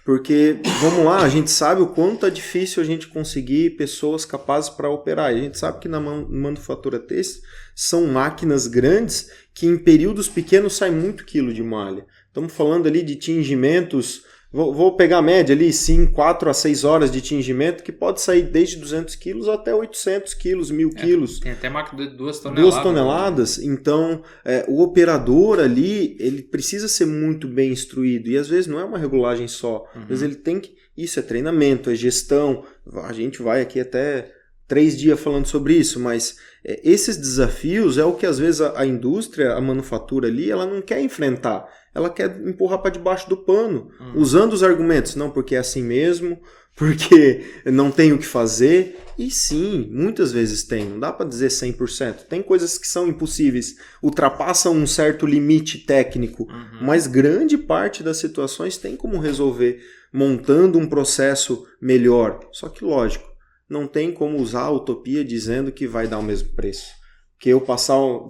Porque, vamos lá, a gente sabe o quanto é difícil a gente conseguir pessoas capazes para operar. E a gente sabe que na manufatura têxtil são máquinas grandes que em períodos pequenos sai muito quilo de malha. Estamos falando ali de tingimentos, vou pegar a média ali, 4 a 6 horas de tingimento, que pode sair desde 200 quilos até 800 quilos, 1.000 quilos. Tem até máquina de 2 toneladas. 2 toneladas. Então, o operador ali, ele precisa ser muito bem instruído. E às vezes não é uma regulagem só. Às vezes ele tem que... Isso é treinamento, é gestão. A gente vai aqui até 3 dias falando sobre isso, mas esses desafios é o que às vezes a indústria, a manufatura ali, ela não quer enfrentar. Ela quer empurrar para debaixo do pano, usando os argumentos. Não, porque é assim mesmo, porque não tem o que fazer. E sim, muitas vezes tem. Não dá para dizer 100%. Tem coisas que são impossíveis, ultrapassam um certo limite técnico, mas grande parte das situações tem como resolver montando um processo melhor. Só que, lógico, não tem como usar a utopia dizendo que vai dar o mesmo preço. Porque eu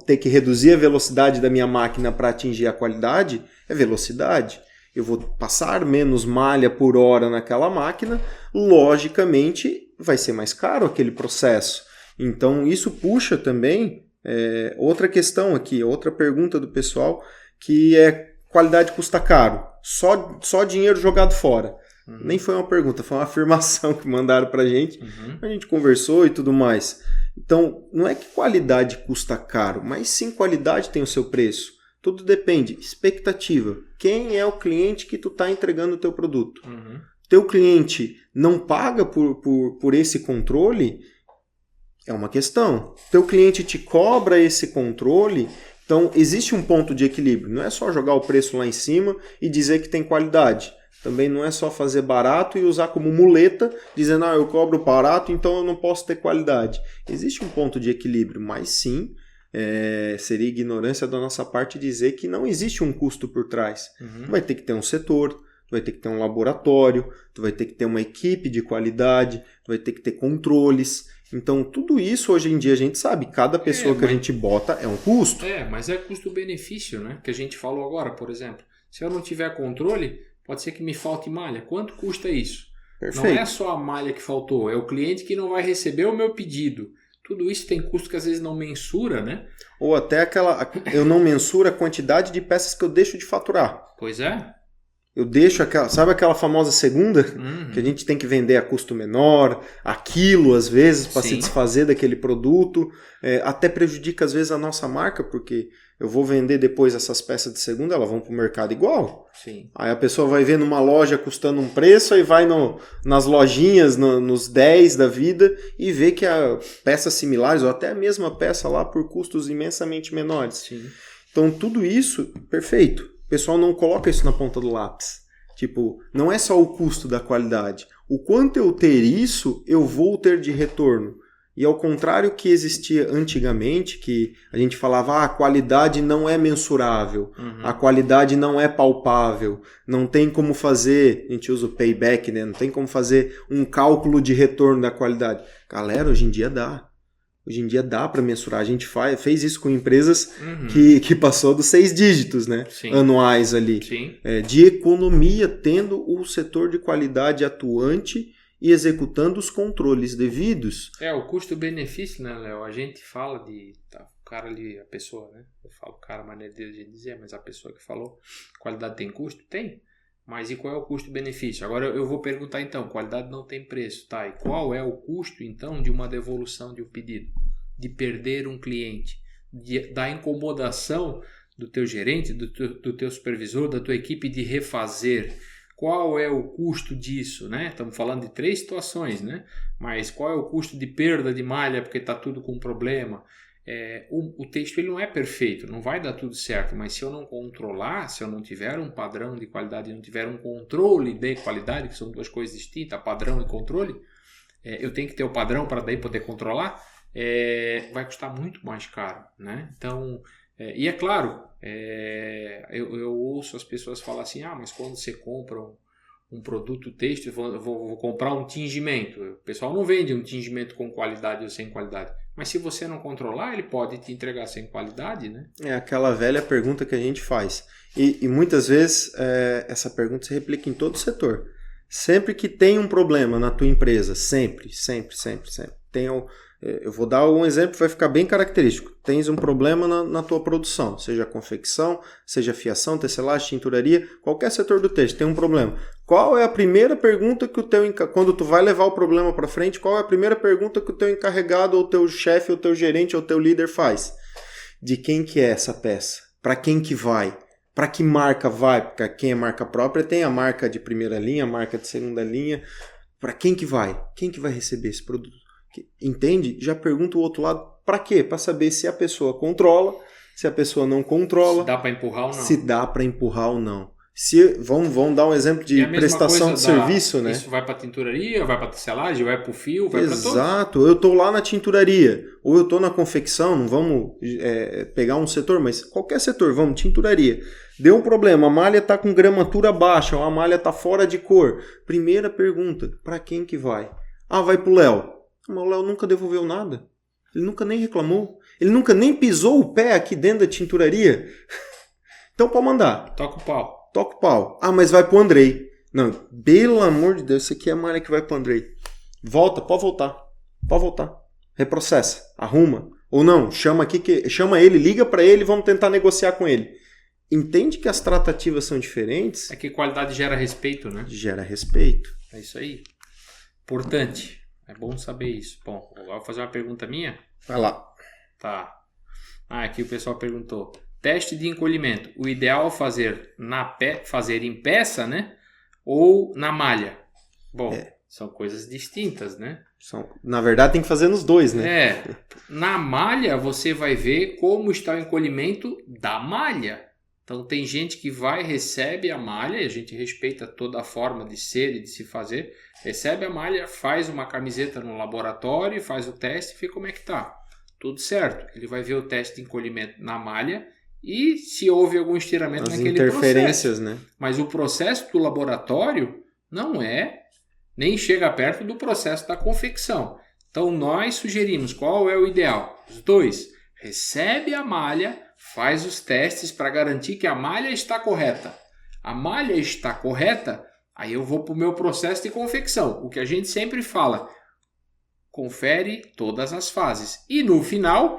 ter que reduzir a velocidade da minha máquina para atingir a qualidade é velocidade. Eu vou passar menos malha por hora naquela máquina, logicamente vai ser mais caro aquele processo. Então isso puxa também outra questão aqui, outra pergunta do pessoal, que é qualidade custa caro. Só dinheiro jogado fora. Nem foi uma pergunta, foi uma afirmação que mandaram pra gente. A gente conversou e tudo mais. Então, não é que qualidade custa caro, mas sim qualidade tem o seu preço. Tudo depende. Expectativa. Quem é o cliente que tu está entregando o teu produto? Teu cliente não paga por esse controle? É uma questão. Teu cliente te cobra esse controle? Então, existe um ponto de equilíbrio. Não é só jogar o preço lá em cima e dizer que tem qualidade. Também não é só fazer barato e usar como muleta, dizendo, eu cobro barato, então eu não posso ter qualidade. Existe um ponto de equilíbrio, mas sim, seria ignorância da nossa parte dizer que não existe um custo por trás. Tu vai ter que ter um setor, tu vai ter que ter um laboratório, tu vai ter que ter uma equipe de qualidade, tu vai ter que ter controles. Então, tudo isso hoje em dia a gente sabe, cada pessoa que a gente bota é um custo. Mas é custo-benefício, né? Que a gente falou agora, por exemplo. Se eu não tiver controle, pode ser que me falte malha. Quanto custa isso? Perfeito. Não é só a malha que faltou, é o cliente que não vai receber o meu pedido. Tudo isso tem custo que às vezes não mensura, né? Ou até eu não mensuro a quantidade de peças que eu deixo de faturar. Pois é. Eu deixo sabe aquela famosa segunda? Que a gente tem que vender a custo menor, a quilo às vezes, para se desfazer daquele produto. Até prejudica às vezes a nossa marca, porque eu vou vender depois essas peças de segunda, elas vão para o mercado igual. Sim. Aí a pessoa vai ver numa loja custando um preço, aí vai nas lojinhas, nos 10 da vida, e vê que há peças similares, ou até a mesma peça lá, por custos imensamente menores. Sim. Então tudo isso, perfeito. O pessoal não coloca isso na ponta do lápis. Tipo, não é só o custo da qualidade. O quanto eu ter isso, eu vou ter de retorno. E ao contrário que existia antigamente, que a gente falava, a qualidade não é mensurável, a qualidade não é palpável, não tem como fazer, a gente usa o payback, né? Não tem como fazer um cálculo de retorno da qualidade. Galera, hoje em dia dá. Hoje em dia dá para mensurar. A gente fez isso com empresas que passou dos 6 dígitos, né? Anuais ali. De economia, tendo o setor de qualidade atuante e executando os controles devidos. O custo-benefício, né, Léo? A gente fala o cara ali, a pessoa, né? Eu falo o cara, a maneira de dizer, mas a pessoa que falou, qualidade tem custo? Tem. Mas e qual é o custo-benefício? Agora eu vou perguntar então, qualidade não tem preço, tá? E qual é o custo então de uma devolução de um pedido? De perder um cliente? Da incomodação do teu gerente, do teu supervisor, da tua equipe de refazer? Qual é o custo disso, né? Estamos falando de 3 situações, né? Mas qual é o custo de perda de malha porque está tudo com problema? O texto ele não é perfeito, não vai dar tudo certo, mas se eu não controlar, se eu não tiver um padrão de qualidade, não tiver um controle de qualidade, que são 2 coisas distintas, padrão e controle, eu tenho que ter o padrão para daí poder controlar, vai custar muito mais caro, né? Então, e é claro, eu ouço as pessoas falar assim, mas quando você compra um produto têxtil, vou comprar um tingimento, o pessoal não vende um tingimento com qualidade ou sem qualidade. Mas se você não controlar, ele pode te entregar sem qualidade, né? É aquela velha pergunta que a gente faz. E muitas vezes essa pergunta se replica em todo o setor. Sempre que tem um problema na tua empresa, sempre. Eu vou dar um exemplo que vai ficar bem característico. Tens um problema na tua produção, seja confecção, seja fiação, tecelagem, tinturaria, qualquer setor do texto tem um problema. Qual é a primeira pergunta que quando tu vai levar o problema para frente, qual é a primeira pergunta que o teu encarregado, ou teu chefe, ou teu gerente, ou teu líder faz? De quem que é essa peça? Para quem que vai? Para que marca vai? Porque quem é marca própria tem a marca de primeira linha, a marca de segunda linha. Para quem que vai? Quem que vai receber esse produto? Entende? Já pergunta o outro lado, para quê? Para saber se a pessoa controla, se a pessoa não controla. Se dá para empurrar ou não. Se dá para empurrar ou não. Vamos dar um exemplo de prestação de serviço, né? Isso vai para tinturaria, vai para tecelagem, vai para o fio, vai para tudo. Exato. Eu estou lá na tinturaria, ou eu estou na confecção, não vamos pegar um setor, mas qualquer setor, vamos, tinturaria. Deu um problema, a malha está com gramatura baixa, ou a malha está fora de cor. Primeira pergunta, para quem que vai? Vai para o Léo. Mas o Léo nunca devolveu nada. Ele nunca nem reclamou. Ele nunca nem pisou o pé aqui dentro da tinturaria. Então pode mandar. Toca o pau. Toca o pau. Ah, mas vai pro Andrei. Não, pelo amor de Deus, isso aqui é a malha que vai pro Andrei. Volta, pode voltar. Pode voltar. Reprocessa, arruma. Ou não, chama ele, liga para ele e vamos tentar negociar com ele. Entende que as tratativas são diferentes? É que qualidade gera respeito, né? Gera respeito. É isso aí. Importante. É bom saber isso. Bom, agora vou fazer uma pergunta minha. Vai lá. Tá. Aqui o pessoal perguntou. Teste de encolhimento. O ideal é fazer em peça, né? Ou na malha? Bom, são coisas distintas, né? Na verdade tem que fazer nos dois, né? Na malha você vai ver como está o encolhimento da malha. Então tem gente que recebe a malha, e a gente respeita toda a forma de ser e de se fazer. Recebe a malha, faz uma camiseta no laboratório, faz o teste e vê como é que tá. Tudo certo. Ele vai ver o teste de encolhimento na malha e se houve algum estiramento naquele interferências, processo. Né? Mas o processo do laboratório não nem chega perto do processo da confecção. Então nós sugerimos qual é o ideal. Os dois. Recebe a malha, faz os testes para garantir que a malha está correta. A malha está correta, aí eu vou para o meu processo de confecção. O que a gente sempre fala, confere todas as fases. E no final,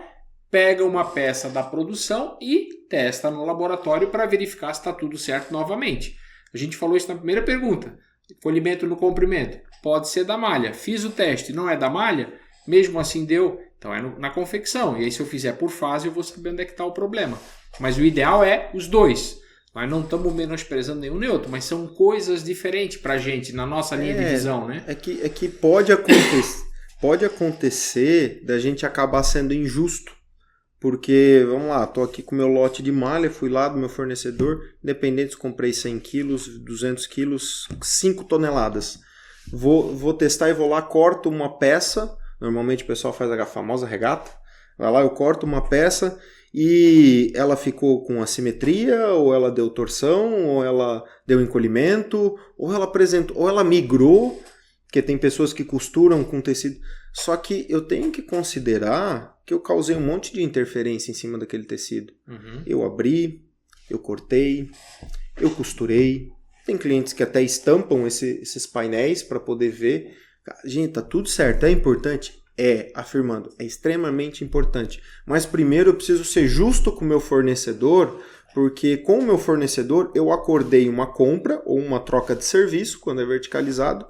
pega uma peça da produção e testa no laboratório para verificar se está tudo certo novamente. A gente falou isso na primeira pergunta. Encolhimento no comprimento. Pode ser da malha. Fiz o teste, não é da malha? Mesmo assim deu. Então é na confecção. E aí se eu fizer por fase, eu vou saber onde é que está o problema. Mas o ideal é os dois. Nós não estamos menosprezando nenhum nem outro, mas são coisas diferentes para a gente, na nossa linha de visão, né? É que pode acontecer da gente acabar sendo injusto. Porque, vamos lá, estou aqui com o meu lote de malha, fui lá do meu fornecedor, independente se comprei 100 quilos, 200 quilos, 5 toneladas. Vou testar e vou lá, corto uma peça, normalmente o pessoal faz a famosa regata, vai lá, eu corto uma peça e ela ficou com assimetria, ou ela deu torção, ou ela deu encolhimento, ou ela apresentou, ou ela migrou, porque tem pessoas que costuram com tecido. Só que eu tenho que considerar que eu causei um monte de interferência em cima daquele tecido. Uhum. Eu abri, eu cortei, eu costurei. Tem clientes que até estampam esses painéis para poder ver. Gente, tá tudo certo. É importante? Afirmando, é extremamente importante. Mas primeiro eu preciso ser justo com o meu fornecedor, porque com o meu fornecedor eu acordei uma compra ou uma troca de serviço, quando é verticalizado,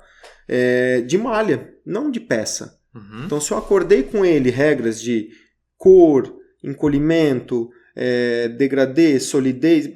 de malha, não de peça. Uhum. Então, se eu acordei com ele regras de cor, encolhimento, degradê, solidez,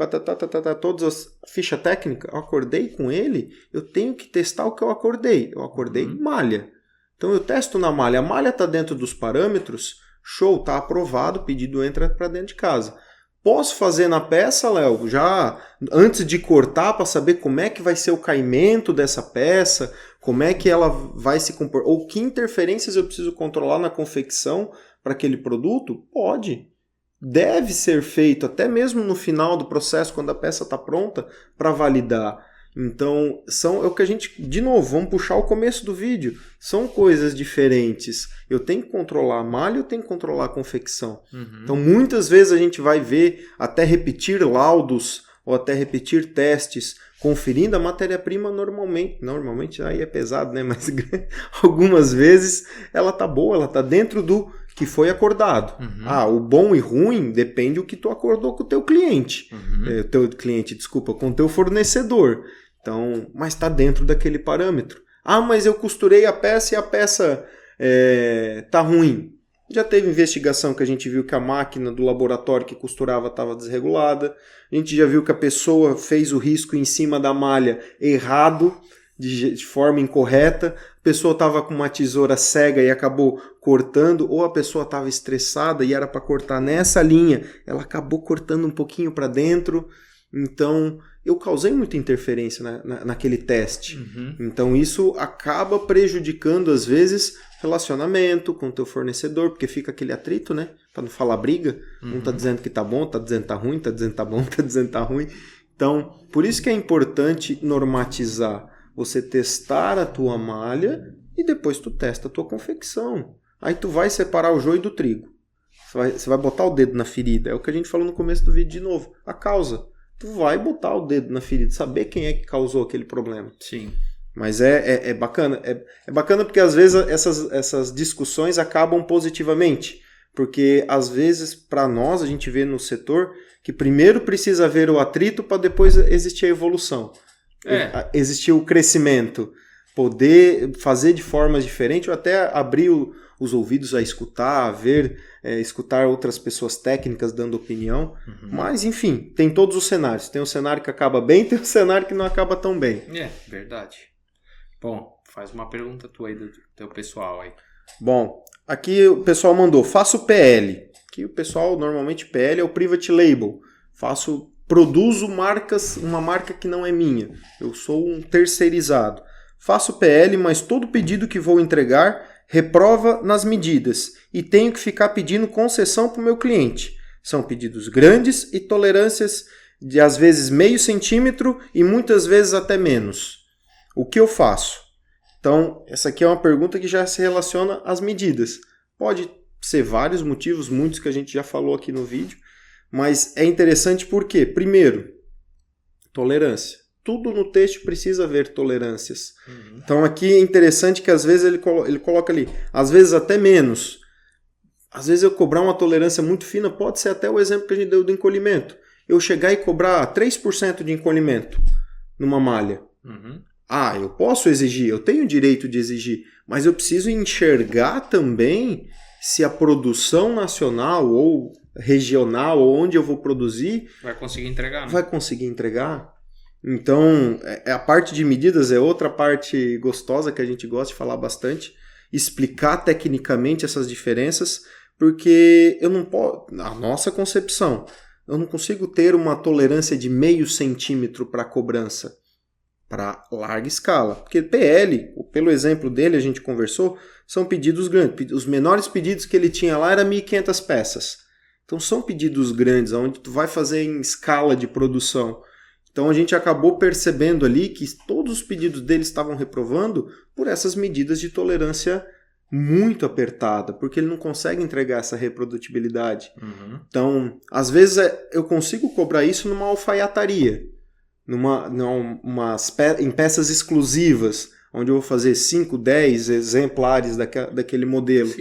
todas as fichas técnicas, eu acordei com ele, eu tenho que testar o que eu acordei. Eu acordei malha. Então, eu testo na malha. A malha está dentro dos parâmetros, show, está aprovado, o pedido entra para dentro de casa. Posso fazer na peça, Léo, já antes de cortar, para saber como é que vai ser o caimento dessa peça, como é que ela vai se comportar, ou que interferências eu preciso controlar na confecção para aquele produto? Pode. Deve ser feito, até mesmo no final do processo, quando a peça está pronta, para validar. Então, é o que a gente, de novo, vamos puxar o começo do vídeo. São coisas diferentes. Eu tenho que controlar a malha, eu tenho que controlar a confecção. Uhum. Então, muitas vezes a gente vai ver, até repetir laudos, ou até repetir testes, conferindo a matéria-prima normalmente aí é pesado, né? Mas algumas vezes ela tá boa, ela tá dentro do que foi acordado. Uhum. O bom e ruim depende do que tu acordou com o teu cliente. Uhum. Com o teu fornecedor. Então, mas tá dentro daquele parâmetro. Mas eu costurei a peça e a peça tá ruim. Já teve investigação que a gente viu que a máquina do laboratório que costurava estava desregulada. A gente já viu que a pessoa fez o risco em cima da malha errado, de forma incorreta. A pessoa estava com uma tesoura cega e acabou cortando, ou a pessoa estava estressada e era para cortar nessa linha, ela acabou cortando um pouquinho para dentro. Então, eu causei muita interferência naquele teste. Uhum. Então, isso acaba prejudicando, às vezes, relacionamento com o teu fornecedor, porque fica aquele atrito, né? Para não falar briga. Uhum. Um tá dizendo que tá bom, tá dizendo que tá ruim, tá dizendo que tá bom, tá dizendo que tá ruim. Então, por isso que é importante normatizar. Você testar a tua malha e depois tu testa a tua confecção. Aí tu vai separar o joio do trigo. Você vai botar o dedo na ferida. É o que a gente falou no começo do vídeo de novo. A causa. Tu vai botar o dedo na ferida, saber quem é que causou aquele problema. Sim. Mas é bacana. É bacana porque às vezes essas discussões acabam positivamente. Porque às vezes, para nós, a gente vê no setor que primeiro precisa haver o atrito para depois existir a evolução. Existir o crescimento. Poder fazer de formas diferentes ou até abrir os ouvidos a escutar, escutar outras pessoas técnicas dando opinião. Mas, enfim, tem todos os cenários. Tem um cenário que acaba bem, tem um cenário que não acaba tão bem. Verdade. Bom, faz uma pergunta tua aí do teu pessoal aí. Bom, aqui o pessoal mandou, faço PL. Aqui o pessoal, normalmente PL é o Private Label. Produzo uma marca que não é minha. Eu sou um terceirizado. Faço PL, mas todo pedido que vou entregar reprova nas medidas e tenho que ficar pedindo concessão para o meu cliente. São pedidos grandes e tolerâncias de às vezes meio centímetro e muitas vezes até menos. O que eu faço? Então, essa aqui é uma pergunta que já se relaciona às medidas. Pode ser vários motivos, muitos que a gente já falou aqui no vídeo, mas é interessante porque, primeiro, tolerância. Tudo no texto precisa haver tolerâncias. Então aqui é interessante que às vezes ele coloca ali, às vezes até menos. Às vezes eu cobrar uma tolerância muito fina, pode ser até o exemplo que a gente deu do encolhimento. Eu chegar e cobrar 3% de encolhimento numa malha. Eu posso exigir, eu tenho o direito de exigir, mas eu preciso enxergar também se a produção nacional ou regional, ou onde eu vou produzir... Vai conseguir entregar, né? Vai conseguir entregar. Então, a parte de medidas é outra parte gostosa que a gente gosta de falar bastante, explicar tecnicamente essas diferenças, porque eu não posso, a nossa concepção, eu não consigo ter uma tolerância de meio centímetro para cobrança, para larga escala, porque PL, pelo exemplo dele a gente conversou, são pedidos grandes, os menores pedidos que ele tinha lá era 1.500 peças, então são pedidos grandes, onde tu vai fazer em escala de produção. Então a gente acabou percebendo ali que todos os pedidos dele estavam reprovando por essas medidas de tolerância muito apertada, porque ele não consegue entregar essa reprodutibilidade. Então, às vezes eu consigo cobrar isso numa alfaiataria, em peças exclusivas, onde eu vou fazer 5, 10 exemplares daquele modelo.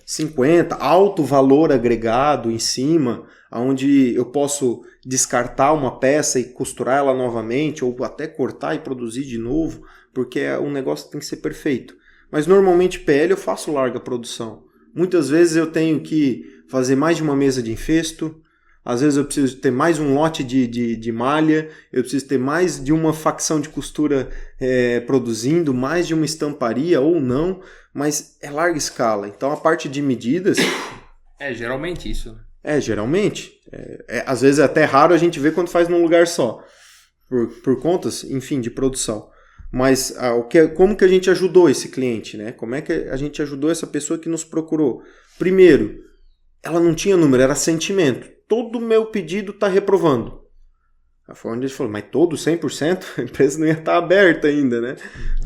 50, alto valor agregado em cima, onde eu posso descartar uma peça e costurar ela novamente, ou até cortar e produzir de novo, porque um negócio tem que ser perfeito. Mas normalmente PL eu faço larga produção. Muitas vezes eu tenho que fazer mais de uma mesa de infesto, às vezes eu preciso ter mais um lote de malha, eu preciso ter mais de uma facção de costura produzindo, mais de uma estamparia ou não, mas é larga escala. Então a parte de medidas... geralmente isso, né? Geralmente. Às vezes é até raro a gente ver quando faz num lugar só, por contas, enfim, de produção. Mas como que a gente ajudou esse cliente, né? Como é que a gente ajudou essa pessoa que nos procurou? Primeiro, ela não tinha número, era sentimento. Todo o meu pedido está reprovando. Foi onde ele falou, mas todo 100%? A empresa não ia estar aberta ainda, né?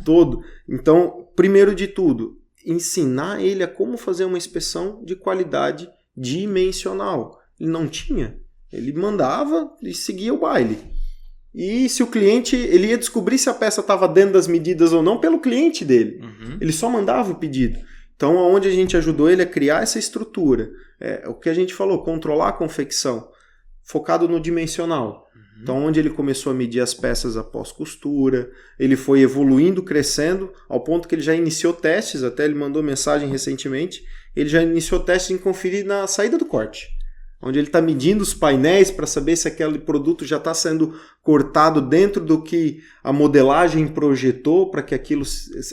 Todo. Então, primeiro de tudo, ensinar ele a como fazer uma inspeção de qualidade dimensional. Ele não tinha. Ele mandava e seguia o baile. E se o cliente, ele ia descobrir se a peça estava dentro das medidas ou não pelo cliente dele. Ele só mandava o pedido. Então, onde a gente ajudou ele a criar essa estrutura. O que a gente falou, controlar a confecção, focado no dimensional. Então, onde ele começou a medir as peças após costura, ele foi evoluindo, crescendo, ao ponto que ele já iniciou testes, até ele mandou mensagem recentemente, ele já iniciou testes em conferir na saída do corte. Onde ele está medindo os painéis para saber se aquele produto já está sendo cortado dentro do que a modelagem projetou para que aquilo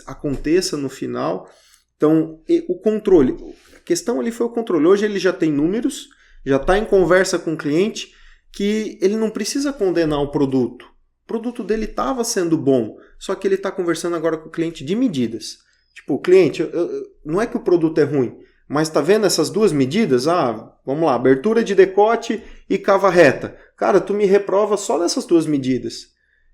aconteça no final. Então, o controle. A questão ali foi o controle. Hoje ele já tem números, já está em conversa com o cliente, que ele não precisa condenar o produto. O produto dele estava sendo bom, só que ele está conversando agora com o cliente de medidas. Tipo, o cliente, não é que o produto é ruim, mas está vendo essas duas medidas? Vamos lá, abertura de decote e cava reta. Cara, tu me reprova só nessas duas medidas.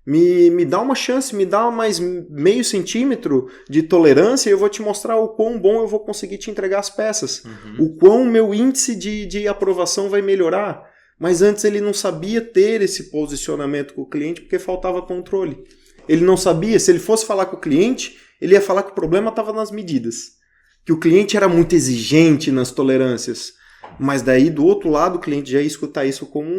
Me dá uma chance, me dá mais meio centímetro de tolerância e eu vou te mostrar o quão bom eu vou conseguir te entregar as peças. O quão meu índice de aprovação vai melhorar. Mas antes ele não sabia ter esse posicionamento com o cliente porque faltava controle. Ele não sabia, se ele fosse falar com o cliente, ele ia falar que o problema estava nas medidas. Que o cliente era muito exigente nas tolerâncias. Mas daí, do outro lado, o cliente já ia escutar isso como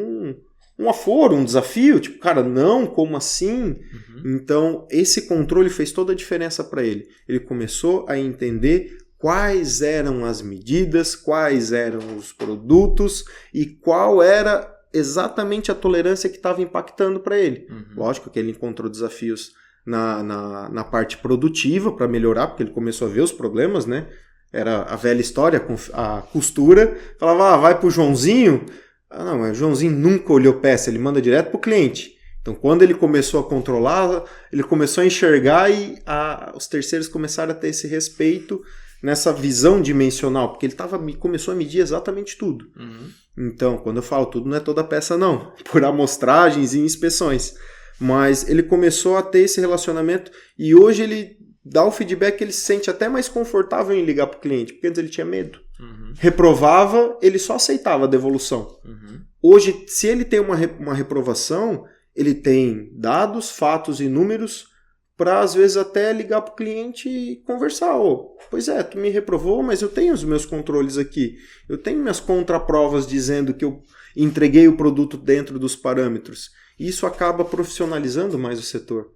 um aforo, um desafio. Tipo, cara, não, como assim? Então, esse controle fez toda a diferença para ele. Ele começou a entender quais eram as medidas, quais eram os produtos e qual era exatamente a tolerância que estava impactando para ele. Lógico que ele encontrou desafios na parte produtiva para melhorar, porque ele começou a ver os problemas, né? Era a velha história, a costura. Falava, vai pro Joãozinho. Não, o Joãozinho nunca olhou peça, ele manda direto pro cliente. Então, quando ele começou a controlar, ele começou a enxergar e os terceiros começaram a ter esse respeito nessa visão dimensional, porque ele começou a medir exatamente tudo. Então, quando eu falo tudo, não é toda peça não, por amostragens e inspeções. Mas ele começou a ter esse relacionamento e hoje ele dá o feedback que ele se sente até mais confortável em ligar para o cliente, porque antes ele tinha medo. Reprovava, ele só aceitava a devolução. Hoje, se ele tem uma reprovação, ele tem dados, fatos e números para, às vezes, até ligar para o cliente e conversar. Pois é, tu me reprovou, mas eu tenho os meus controles aqui. Eu tenho minhas contraprovas dizendo que eu entreguei o produto dentro dos parâmetros. Isso acaba profissionalizando mais o setor.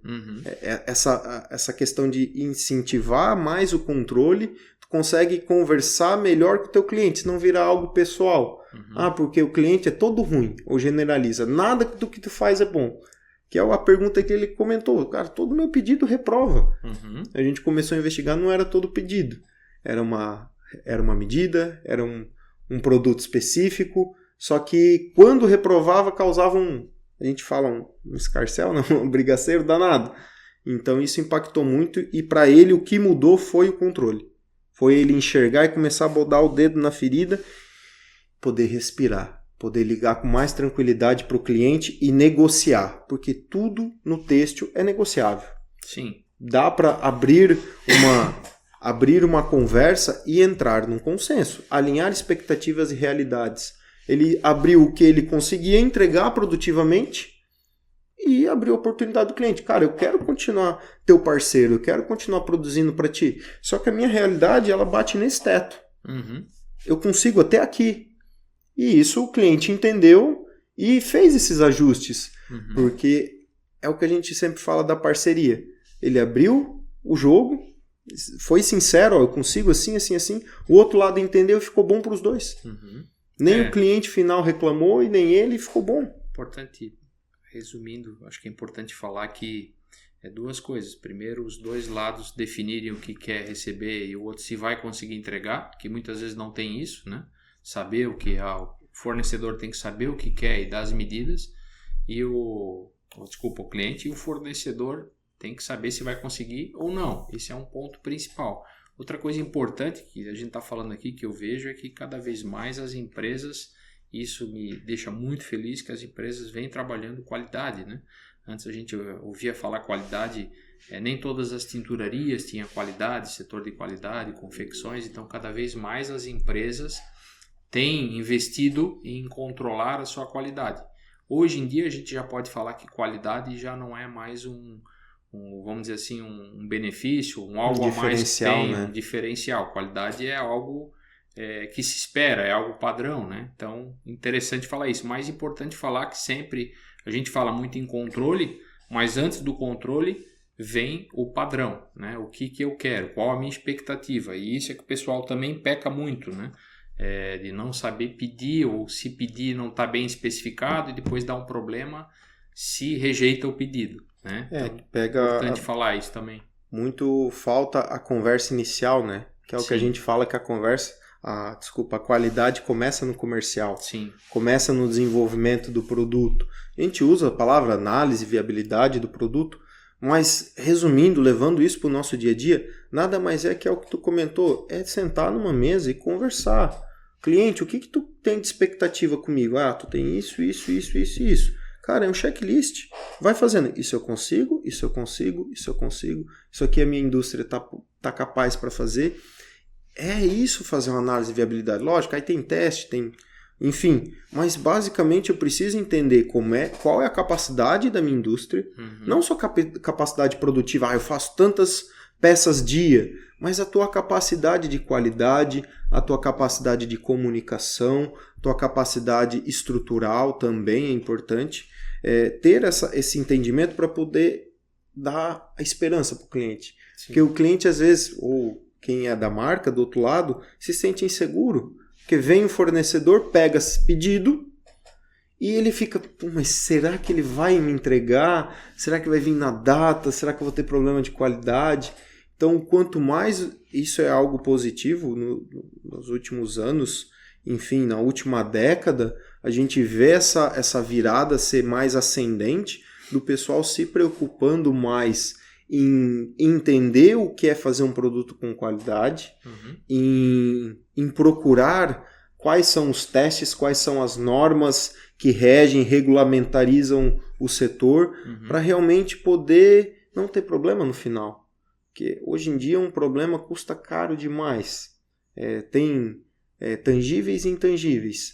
Essa questão de incentivar mais o controle, tu consegue conversar melhor com o teu cliente, se não virar algo pessoal. Porque o cliente é todo ruim, ou generaliza. Nada do que tu faz é bom. Que é a pergunta que ele comentou. Cara, todo meu pedido reprova. A gente começou a investigar, não era todo pedido. Era uma medida, era um produto específico, só que quando reprovava causava a gente fala um escarcéu, não, um brigaceiro danado. Então isso impactou muito e para ele o que mudou foi o controle. Foi ele enxergar e começar a botar o dedo na ferida, poder respirar, poder ligar com mais tranquilidade para o cliente e negociar, porque tudo no têxtil é negociável. Sim. Dá para abrir uma conversa e entrar num consenso, alinhar expectativas e realidades. Ele abriu o que ele conseguia entregar produtivamente e abriu a oportunidade do cliente. Cara, eu quero continuar teu parceiro, eu quero continuar produzindo para ti. Só que a minha realidade, ela bate nesse teto. Eu consigo até aqui. E isso o cliente entendeu e fez esses ajustes. Porque é o que a gente sempre fala da parceria. Ele abriu o jogo, foi sincero, eu consigo assim, assim, assim. O outro lado entendeu e ficou bom para os dois. Nem o cliente final reclamou e nem ele, ficou bom. Importante, resumindo, acho que é importante falar que é duas coisas. Primeiro, os dois lados definirem o que quer receber e o outro se vai conseguir entregar, que muitas vezes não tem isso, né? Saber o que o fornecedor tem que saber o que quer e dar as medidas, e o cliente e o fornecedor tem que saber se vai conseguir ou não. Esse é um ponto principal. Outra coisa importante que a gente está falando aqui, que eu vejo, é que cada vez mais as empresas, isso me deixa muito feliz, que as empresas vêm trabalhando qualidade, né? Antes a gente ouvia falar qualidade, nem todas as tinturarias tinham qualidade, setor de qualidade, confecções, então cada vez mais as empresas têm investido em controlar a sua qualidade. Hoje em dia a gente já pode falar que qualidade já não é mais vamos dizer assim, um benefício, algo a mais que tem, né? Um diferencial. Qualidade é algo que se espera, é algo padrão, né? Então, interessante falar isso. Mais importante falar que sempre a gente fala muito em controle, mas antes do controle vem o padrão, né? O que eu quero, qual a minha expectativa. E isso é que o pessoal também peca muito, né? De não saber pedir, ou se pedir não está bem especificado e depois dá um problema se rejeita o pedido, né? Então, é importante falar isso também. Muito falta a conversa inicial, né? Que é o que a gente fala que a conversa, a qualidade começa no comercial. Sim. Começa no desenvolvimento do produto. A gente usa a palavra análise, viabilidade do produto, mas resumindo, levando isso para o nosso dia a dia, nada mais é que é o que tu comentou, é sentar numa mesa e conversar. Cliente, o que tu tem de expectativa comigo? Tu tem isso, isso, isso, isso e isso. Cara, é um checklist. Vai fazendo. Isso eu consigo, isso eu consigo, isso eu consigo. Isso aqui a minha indústria tá capaz para fazer. É isso fazer uma análise de viabilidade. Lógico, aí tem teste, tem... Enfim, mas basicamente eu preciso entender qual é a capacidade da minha indústria, não só capacidade produtiva, eu faço tantas peças dia, mas a tua capacidade de qualidade, a tua capacidade de comunicação, tua capacidade estrutural também é importante, ter esse entendimento para poder dar a esperança para o cliente. Sim. Porque o cliente às vezes, ou quem é da marca do outro lado, se sente inseguro. Porque vem o fornecedor, pega esse pedido e ele fica, mas será que ele vai me entregar? Será que vai vir na data? Será que eu vou ter problema de qualidade? Então, quanto mais isso é algo positivo nos últimos anos, enfim, na última década, a gente vê essa virada ser mais ascendente, do pessoal se preocupando mais em entender o que é fazer um produto com qualidade, em procurar quais são os testes, quais são as normas que regem, regulamentarizam o setor, para realmente poder não ter problema no final. Porque hoje em dia um problema custa caro demais. Tem tangíveis e intangíveis.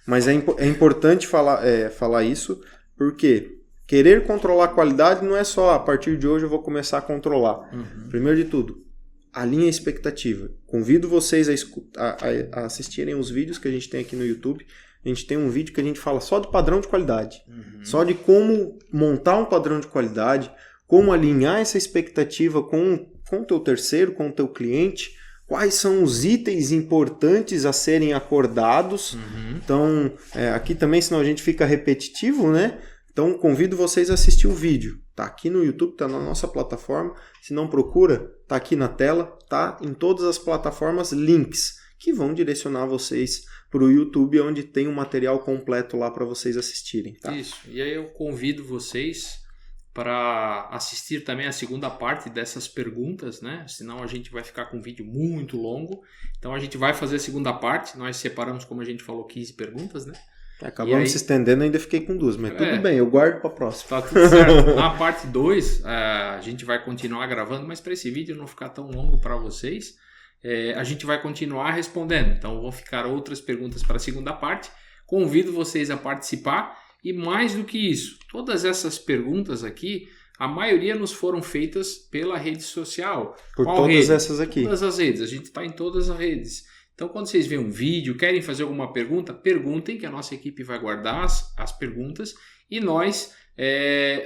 Mas é importante falar isso, porque querer controlar a qualidade não é só a partir de hoje eu vou começar a controlar. Primeiro de tudo, alinhe a expectativa. Convido vocês a assistirem os vídeos que a gente tem aqui no YouTube. A gente tem um vídeo que a gente fala só de padrão de qualidade. Só de como montar um padrão de qualidade, como alinhar essa expectativa com o teu terceiro, com o teu cliente, quais são os itens importantes a serem acordados. Então, aqui também, senão a gente fica repetitivo, né? Então, convido vocês a assistir o vídeo. Tá aqui no YouTube, tá na nossa plataforma. Se não procura, tá aqui na tela, tá em todas as plataformas, links que vão direcionar vocês para o YouTube, onde tem um material completo lá para vocês assistirem. Tá? Isso. E aí eu convido vocês para assistir também a segunda parte dessas perguntas, né? Senão a gente vai ficar com um vídeo muito longo. Então a gente vai fazer a segunda parte. Nós separamos, como a gente falou, 15 perguntas, né? Acabamos se estendendo, ainda fiquei com 2, mas tudo bem, eu guardo para a próxima. Tá tudo certo. Na parte 2, a gente vai continuar gravando, mas para esse vídeo não ficar tão longo para vocês, a gente vai continuar respondendo. Então vão ficar outras perguntas para a segunda parte. Convido vocês a participar e mais do que isso, todas essas perguntas aqui, a maioria nos foram feitas pela rede social. Por todas rede? Essas aqui. Todas as redes, a gente está em todas as redes. Então, quando vocês veem um vídeo, querem fazer alguma pergunta, perguntem, que a nossa equipe vai guardar as perguntas e nós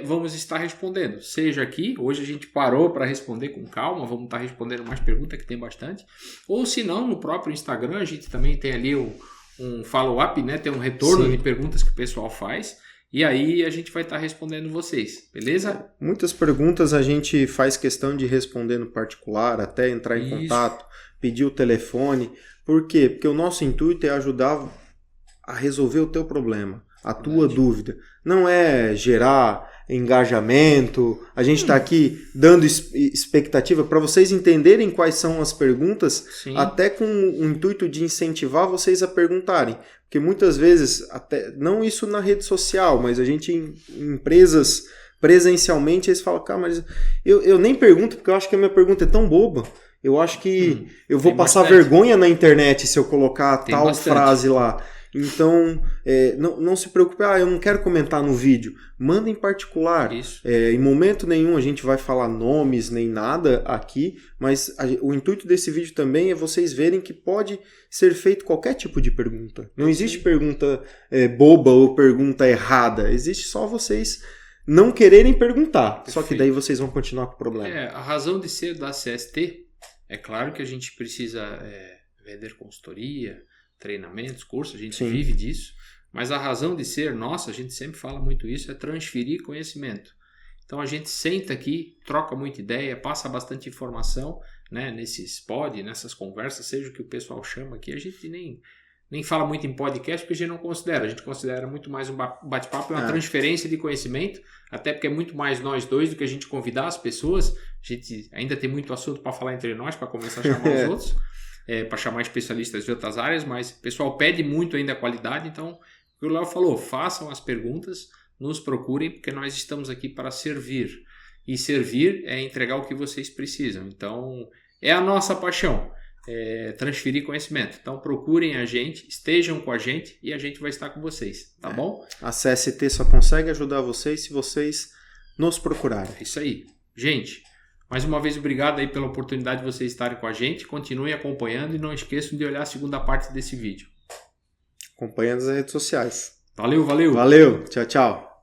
vamos estar respondendo. Seja aqui, hoje a gente parou para responder com calma, vamos estar respondendo mais perguntas, que tem bastante. Ou se não, no próprio Instagram, a gente também tem ali um follow-up, né? Tem um retorno de perguntas que o pessoal faz. E aí a gente vai estar respondendo vocês, beleza? Muitas perguntas a gente faz questão de responder no particular, até entrar em contato, pedir o telefone. Por quê? Porque o nosso intuito é ajudar a resolver o teu problema, a tua dúvida. Não é gerar engajamento. A gente está aqui dando expectativa para vocês entenderem quais são as perguntas, até com o intuito de incentivar vocês a perguntarem. Porque muitas vezes, até não isso na rede social, mas a gente em empresas presencialmente, eles falam, cara, mas eu nem pergunto porque eu acho que a minha pergunta é tão boba. Eu acho que eu vou passar vergonha na internet se eu colocar tal frase lá. Então, não se preocupe, eu não quero comentar no vídeo. Manda em particular. Em momento nenhum a gente vai falar nomes nem nada aqui, mas o intuito desse vídeo também é vocês verem que pode ser feito qualquer tipo de pergunta. Não existe pergunta boba ou pergunta errada. Existe só vocês não quererem perguntar. Perfeito. Só que daí vocês vão continuar com o problema. A razão de ser da CST, é claro que a gente precisa vender consultoria, treinamentos, cursos, a gente vive disso, mas a razão de ser nossa, a gente sempre fala muito isso, é transferir conhecimento. Então a gente senta aqui, troca muita ideia, passa bastante informação, né, nesses nessas conversas, seja o que o pessoal chama aqui, a gente nem fala muito em podcast porque a gente considera muito mais um bate-papo, uma transferência de conhecimento, até porque é muito mais nós dois do que a gente convidar as pessoas. A gente ainda tem muito assunto para falar entre nós, para começar a chamar os outros, para chamar especialistas de outras áreas, mas o pessoal pede muito ainda a qualidade, então que o Léo falou, façam as perguntas, nos procurem, porque nós estamos aqui para servir. E servir é entregar o que vocês precisam. Então, é a nossa paixão, transferir conhecimento. Então, procurem a gente, estejam com a gente e a gente vai estar com vocês, tá bom? A CST só consegue ajudar vocês se vocês nos procurarem. É isso aí. Gente, mais uma vez, obrigado aí pela oportunidade de vocês estarem com a gente. Continuem acompanhando e não esqueçam de olhar a segunda parte desse vídeo. Acompanhe nas redes sociais. Valeu, valeu! Valeu, tchau, tchau.